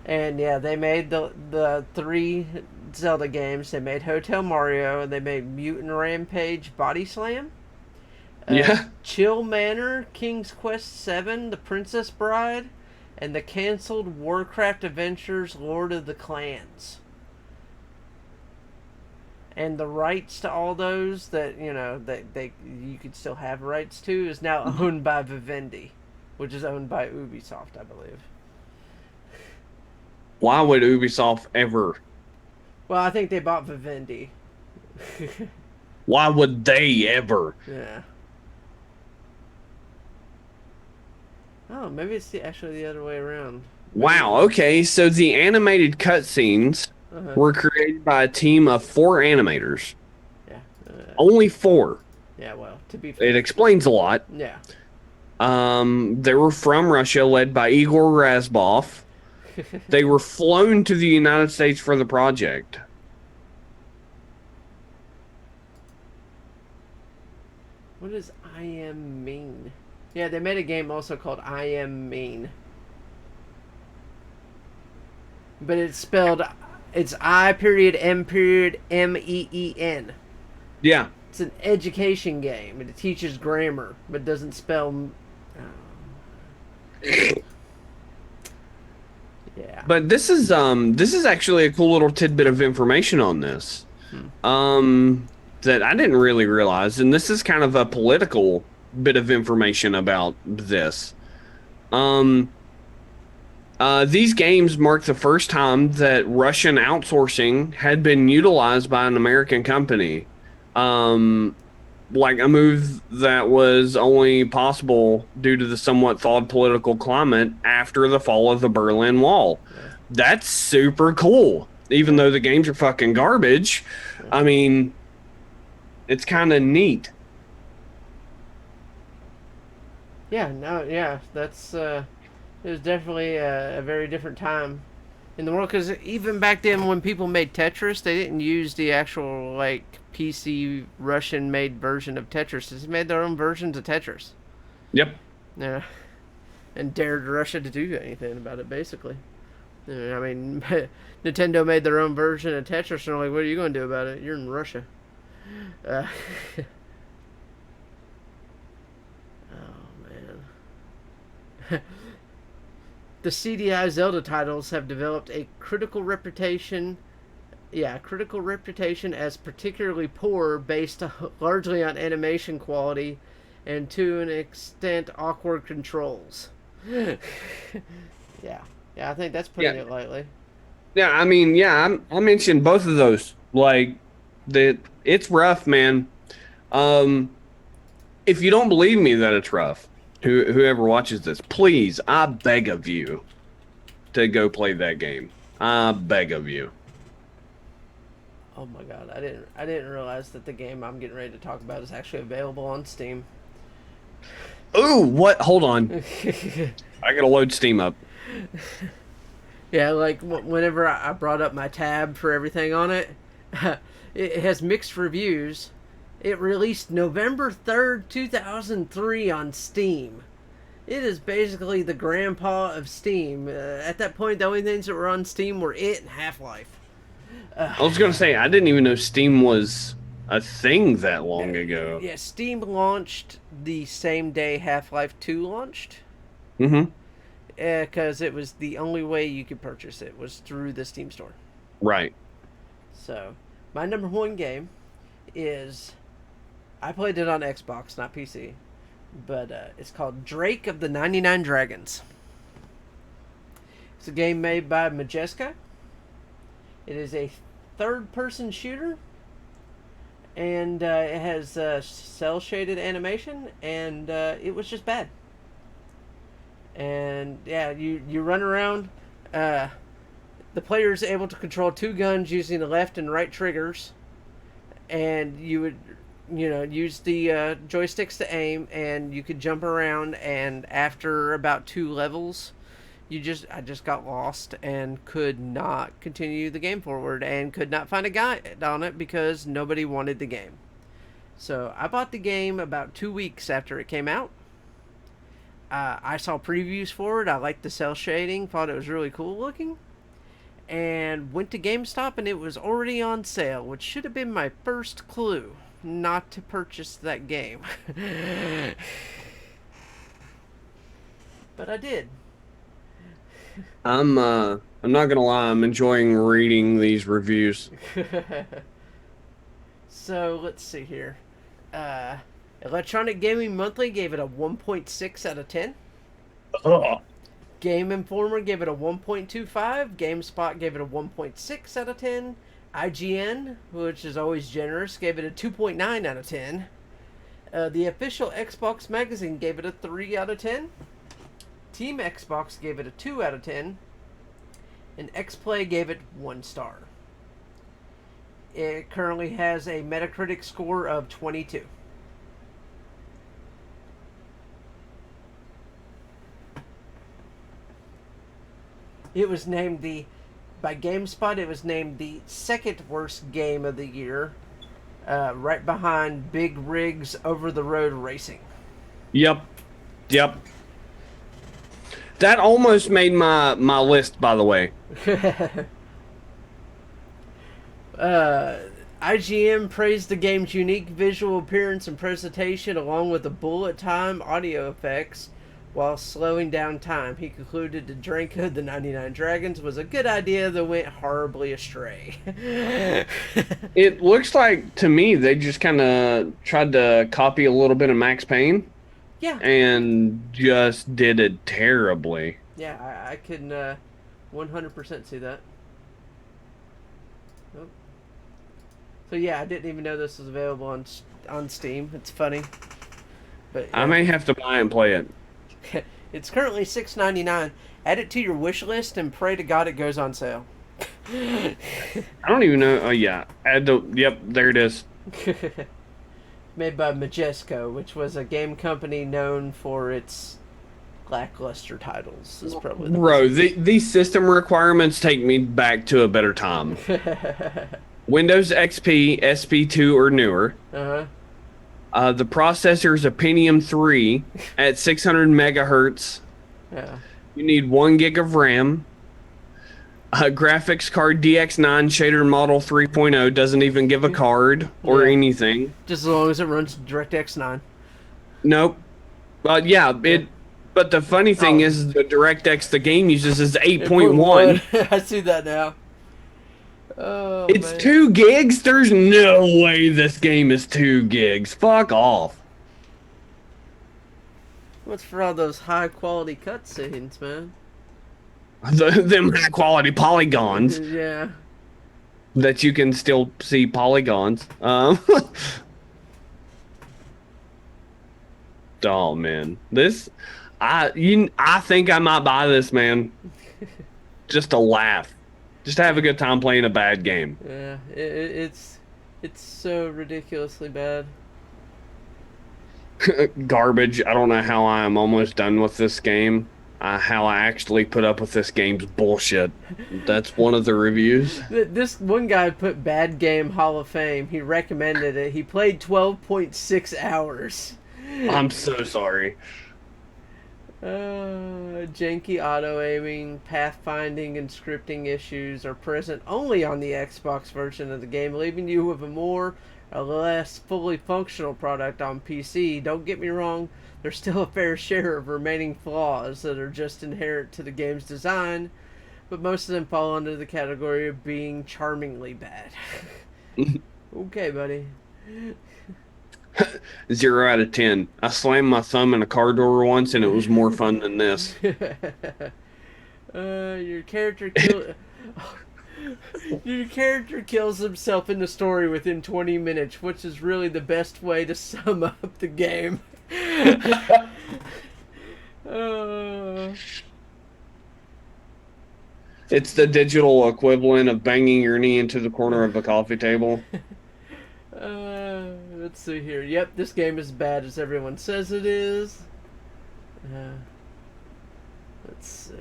And yeah, they made the 3 Zelda games. They made Hotel Mario, they made Mutant Rampage Body Slam. Chill Manor, King's Quest VII, The Princess Bride, and the canceled Warcraft Adventures Lord of the Clans. And the rights to all those that, you know, you could still have rights to is now owned by Vivendi, which is owned by Ubisoft, I believe. Why would Ubisoft ever? Well, I think they bought Vivendi. Why would they ever? Yeah. Oh, maybe it's actually the other way around. Wow, okay, so the animated cutscenes were created by a team of 4 animators. Yeah. Only 4. Yeah, well, to be fair. It explains a lot. Yeah. They were from Russia, led by Igor Razbov. They were flown to the United States for the project. What does I Am mean? Yeah, they made a game also called I Am Mean. But it's spelled, it's I.M.M.E.E.N. Yeah. It's an education game, and it teaches grammar, but doesn't spell... Yeah. But this is actually a cool little tidbit of information on this. That I didn't really realize, and this is kind of a political bit of information about this. These games mark the first time that Russian outsourcing had been utilized by an American company. Like a move that was only possible due to the somewhat thawed political climate after the fall of the Berlin Wall. Yeah. That's super cool. Even though the games are fucking garbage, I mean, it's kind of neat. Yeah, no, yeah, that's it was definitely a very different time in the world, because even back then when people made Tetris, they didn't use the actual like PC Russian made version of Tetris. They made their own versions of Tetris. Yep. Yeah. And dared Russia to do anything about it, basically. I mean, Nintendo made their own version of Tetris, and they're like, what are you going to do about it? You're in Russia. Oh, man. The CDI Zelda titles have developed a critical reputation as particularly poor based largely on animation quality and to an extent awkward controls. Yeah. Yeah, I think that's putting it lightly. Yeah, I mean, yeah, I mentioned both of those. Like, it's rough, man. If you don't believe me that it's rough, whoever watches this, please, I beg of you to go play that game. I beg of you. Oh my god, I didn't realize that the game I'm getting ready to talk about is actually available on Steam. Ooh, what? Hold on. I gotta load Steam up. Yeah, like whenever I brought up my tab for everything on it, it has mixed reviews. It released November 3rd, 2003 on Steam. It is basically the grandpa of Steam. At that point, the only things that were on Steam were it and Half-Life. I was gonna say, I didn't even know Steam was a thing that long ago. Yeah, Steam launched the same day Half-Life 2 launched. Mm-hmm. Because it was the only way you could purchase it was through the Steam store. Right. So, my number one game is... I played it on Xbox, not PC. But it's called Drake of the 99 Dragons. It's a game made by Majeska. It is a third-person shooter. And it has cel-shaded animation. And it was just bad. And yeah, you run around. The player is able to control two guns using the left and right triggers, and you would, use the joysticks to aim, and you could jump around. And after about 2 levels, I just got lost and could not continue the game forward, and could not find a guide on it because nobody wanted the game. So I bought the game about 2 weeks after it came out. I saw previews for it. I liked the cel shading. Thought it was really cool looking. And went to GameStop and it was already on sale, which should have been my first clue not to purchase that game. But I did. I'm not gonna lie, I'm enjoying reading these reviews. So let's see here. Electronic Gaming Monthly gave it a 1.6 out of 10. Oh. Game Informer gave it a 1.25. GameSpot gave it a 1.6 out of 10. IGN, which is always generous, gave it a 2.9 out of 10. The official Xbox magazine gave it a 3 out of 10. Team Xbox gave it a 2 out of 10. And XPlay gave it 1 star. It currently has a Metacritic score of 22. It was named by GameSpot, it was named the second worst game of the year, right behind Big Rig's Over the Road Racing. Yep. That almost made my list, by the way. IGN praised the game's unique visual appearance and presentation, along with the bullet time audio effects, while slowing down time. He concluded that Drake of the 99 Dragons was a good idea that went horribly astray. It looks like, to me, they just kind of tried to copy a little bit of Max Payne. Yeah. And just did it terribly. Yeah, I can 100% see that. Oh. So yeah, I didn't even know this was available on Steam. It's funny. But yeah. I may have to buy and play it. It's currently $6.99. Add it to your wish list and pray to God it goes on sale. I don't even know. Oh yeah, yep, there it is. Made by Majesco, which was a game company known for its lackluster titles. Is probably Bro, these system requirements take me back to a better time. Windows XP, SP2 or newer. Uh-huh. The processor is a Pentium 3 at 600 megahertz. Yeah. You need 1 gig of RAM. A graphics card DX9 shader model 3.0 doesn't even give a card or anything. Just as long as it runs DirectX 9. Nope. Yeah, But the funny thing Oh. is, the DirectX the game uses is 8.1. 8.1. I see that now. Oh, It's man. 2 gigs? There's no way this game is 2 gigs. Fuck off. What's for all those high-quality cutscenes, man? Them high quality polygons Yeah. that you can still see polygons. Oh man, I think I might buy this, man, just to laugh, just to have a good time playing a bad game. Yeah, it's so ridiculously bad. Garbage. I don't know how I am almost done with this game. How I actually put up with this game's bullshit. That's one of the reviews. This one guy put Bad Game Hall of Fame. He recommended it. He played 12.6 hours. I'm so sorry. Janky auto aiming, pathfinding, and scripting issues are present only on the Xbox version of the game, leaving you with a more or less fully functional product on PC. Don't get me wrong, there's still a fair share of remaining flaws that are just inherent to the game's design, but most of them fall under the category of being charmingly bad. Okay, buddy. 0 out of 10. I slammed my thumb in a car door once, and it was more fun than this. Your character your character kills himself in the story within 20 minutes, which is really the best way to sum up the game. It's the digital equivalent of banging your knee into the corner of a coffee table. Let's see here. Yep, this game is bad as everyone says it is. Let's see.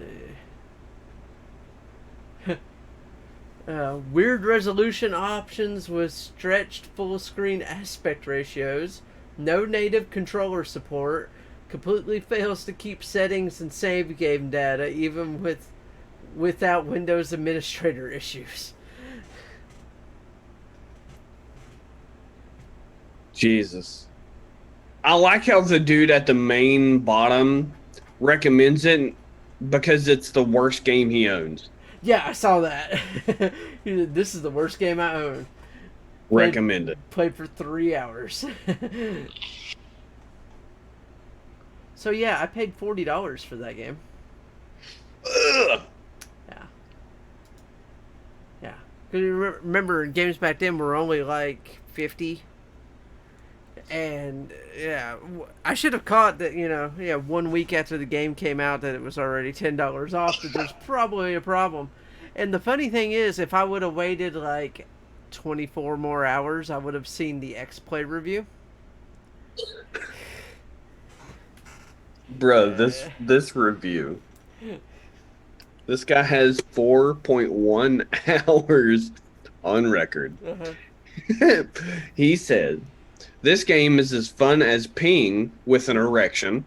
Weird resolution options with stretched full screen aspect ratios. No native controller support. Completely fails to keep settings and save game data even without Windows administrator issues. Jesus. I like how the dude at the main bottom recommends it because it's the worst game he owns. Yeah, I saw that. This is the worst game I own. Recommended. Played for 3 hours. So yeah, I paid $40 for that game. Ugh. Yeah. Yeah. 'Cause you remember, games back then were only like 50. And yeah, I should have caught that, 1 week after the game came out that it was already $10 off, that there's probably a problem. And the funny thing is, if I would have waited like 24 more hours, I would have seen the X-Play review. Bro, this review. This guy has 4.1 hours on record. Uh-huh. He said, "This game is as fun as peeing with an erection.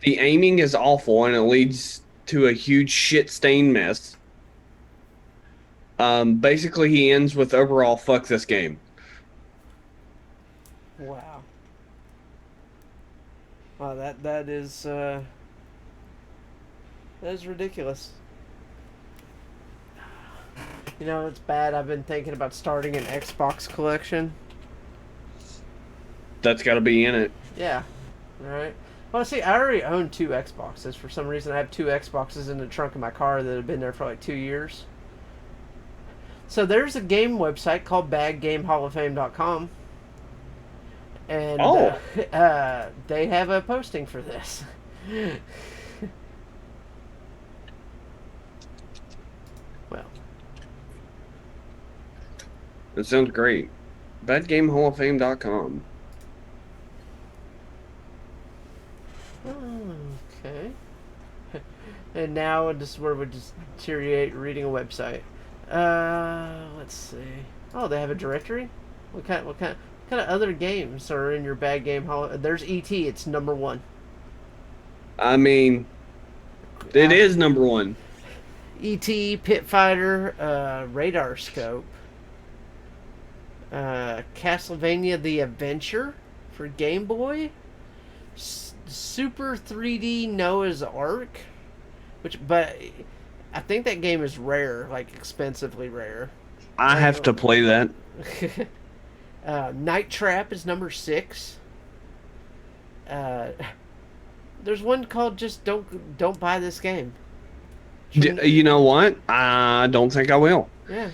The aiming is awful and it leads to a huge shit-stained mess. Basically, he ends with overall, fuck this game." Wow. Wow, that is ridiculous. It's bad. I've been thinking about starting an Xbox collection. That's got to be in it. Yeah. All right. Well, see, I already own 2 Xboxes. For some reason, I have 2 Xboxes in the trunk of my car that have been there for like 2 years. So there's a game website called BadGameHallOfFame.com. And they have a posting for this. Well. It sounds great. BadGameHallOfFame.com. Okay. And now this is where we just deteriorate reading a website. Let's see. Oh, they have a directory? What kind of other games are in your Bad Game Hall? There's E.T. It's number 1. I mean, it is number 1. E.T., Pit Fighter, Radar Scope, Castlevania The Adventure for Game Boy, Super 3D Noah's Ark, but I think that game is rare, like expensively rare. I have to play that. Night Trap is number 6. Uh, there's one called just don't buy this game. You know what? I don't think I will. Yeah.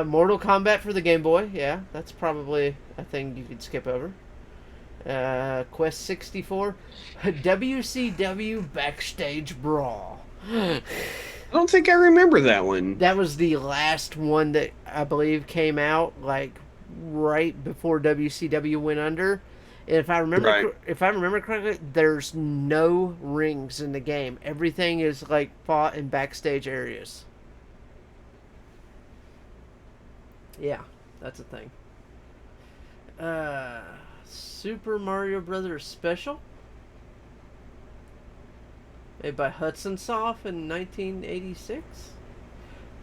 Mortal Kombat for the Game Boy. Yeah, that's probably a thing you could skip over. Quest 64. WCW Backstage Brawl. I don't think I remember that one. That was the last one that I believe came out like right before WCW went under. And if I remember correctly, there's no rings in the game. Everything is like fought in backstage areas. Yeah, that's a thing. Super Mario Brothers Special, made by Hudson Soft in 1986.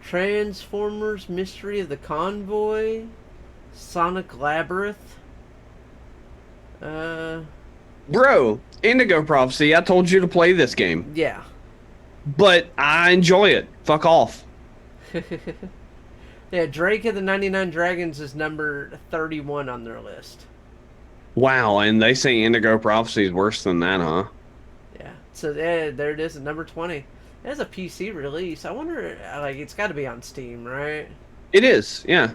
Transformers Mystery of the Convoy, Sonic Labyrinth. Bro, Indigo Prophecy, I told you to play this game. Yeah. But I enjoy it. Fuck off. Yeah, Drake of the 99 Dragons is number 31 on their list. Wow, and they say Indigo Prophecy is worse than that, huh? Yeah, so there it is at number 20. It has a PC release. I wonder, like, it's got to be on Steam, right? It is, yeah.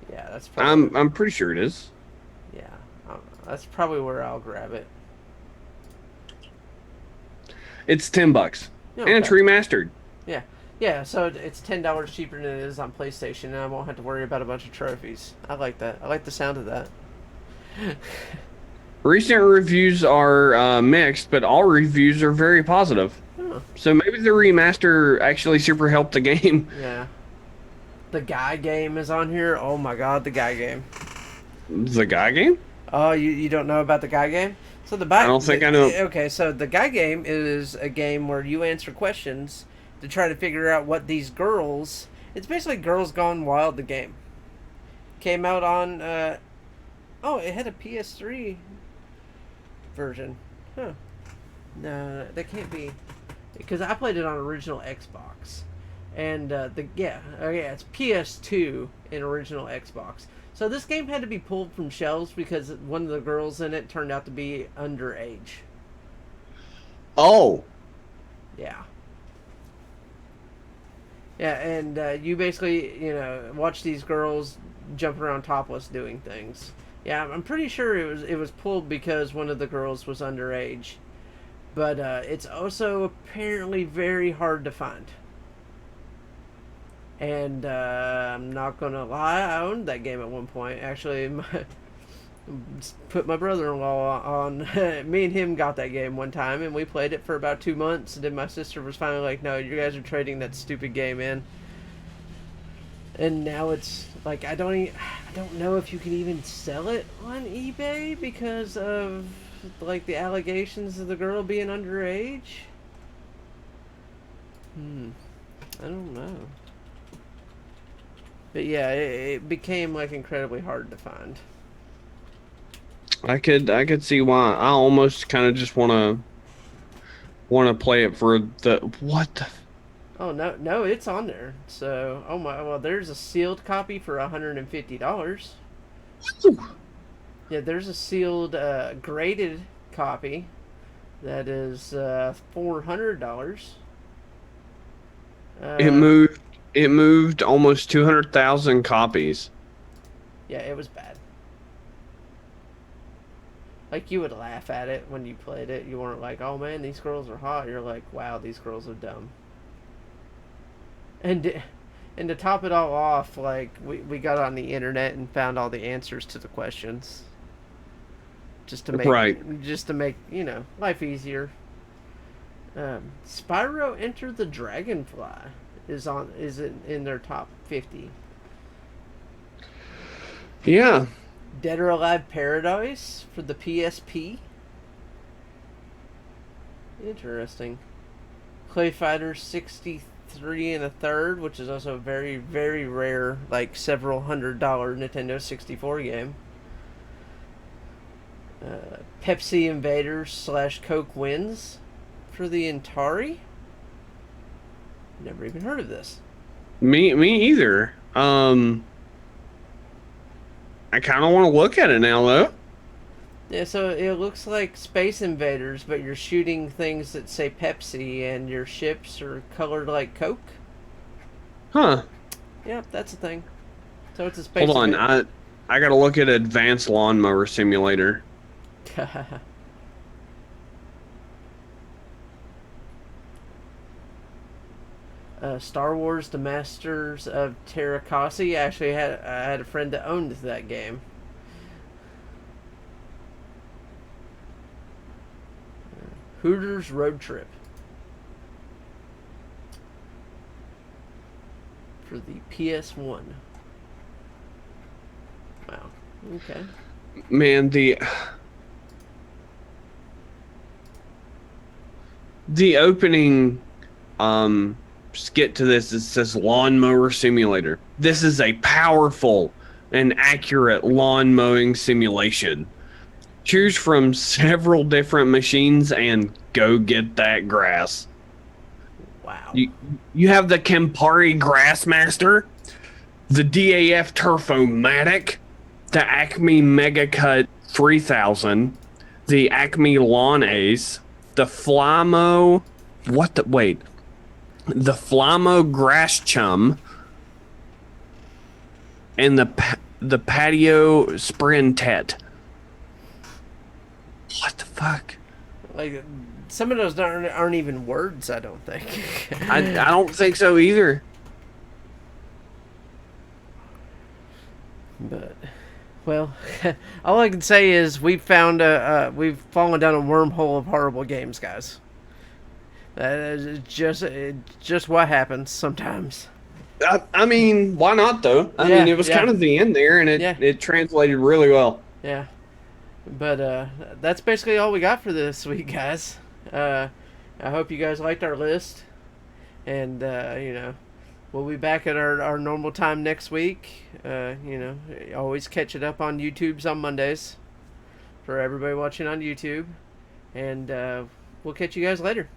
Yeah, that's probably... I'm pretty sure it is. Yeah, that's probably where I'll grab it. It's $10, Okay. and it's remastered. Yeah, yeah. So it's $10 cheaper than it is on PlayStation, and I won't have to worry about a bunch of trophies. I like that. I like the sound of that. Recent reviews are mixed, but all reviews are very positive. Huh. So maybe the remaster actually super helped the game. Yeah. The Guy game is on here. Oh my god, the Guy game. The Guy game? Oh, you don't know about the Guy game? So I don't think I know. Okay, so the Guy game is a game where you answer questions to try to figure out what these girls... It's basically Girls Gone Wild, the game. Came out on... oh, it had a PS3 version. Huh. No, that can't be... Because I played it on original Xbox. And, it's PS2 in original Xbox. So this game had to be pulled from shelves because one of the girls in it turned out to be underage. Oh. Yeah. Yeah, and you basically, watch these girls jump around topless doing things. Yeah, I'm pretty sure it was pulled because one of the girls was underage. But it's also apparently very hard to find. And I'm not going to lie, I owned that game at one point. Actually, put my brother-in-law on. Me and him got that game one time, and we played it for about 2 months. And then my sister was finally like, no, you guys are trading that stupid game in. And now it's like, I don't know if you can even sell it on eBay because of like the allegations of the girl being underage. I don't know. But yeah, it became like incredibly hard to find. I could see why. I almost kind of just want to play it for the what the. Oh no, it's on there. So well, there's a sealed copy for $150. Yeah, there's a sealed graded copy that is $400. It moved almost 200,000 copies. Yeah, it was bad. Like, you would laugh at it when you played it. You weren't like, oh man, these girls are hot. You're like, wow, these girls are dumb. And to top it all off, like, we got on the internet and found all the answers to the questions. Just to make life easier. Spyro Enter the Dragonfly is in their top 50. Yeah. Dead or Alive Paradise for the PSP. Interesting. Clay Fighter 63 and a third, which is also a very, very rare, like several $100 Nintendo 64 game. Pepsi Invaders / Coke Wins for the Atari. Never even heard of this. Me either. I kind of want to look at it now, though. Yeah, so it looks like Space Invaders, but you're shooting things that say Pepsi, and your ships are colored like Coke. Huh. Yep, that's a thing. So it's a Space Hold on, Invader. I gotta look at Advanced Lawnmower Simulator. Star Wars: The Masters of Terrakasi. Actually, I had a friend that owned that game. Hooters Road Trip for the PS1. Wow. Okay. Man, the opening skit to this, it says Lawnmower Simulator. This is a powerful and accurate lawn mowing simulation. Choose from several different machines and go get that grass. Wow. You have the Campari Grassmaster, the DAF Turfomatic, the Acme Mega Cut 3000, the Acme Lawn Ace, the Flymo, the Flymo Grass Chum, and the Patio Sprintet. What the fuck? Like, some of those aren't even words, I don't think. I don't think so either. But, well, all I can say is we've fallen down a wormhole of horrible games, guys. It's just what happens sometimes. I mean, why not though? I mean, it was kind of the end there, and it translated really well. Yeah. But that's basically all we got for this week, guys. I hope you guys liked our list. And, we'll be back at our normal time next week. Always catch it up on YouTube's on Mondays for everybody watching on YouTube. And we'll catch you guys later.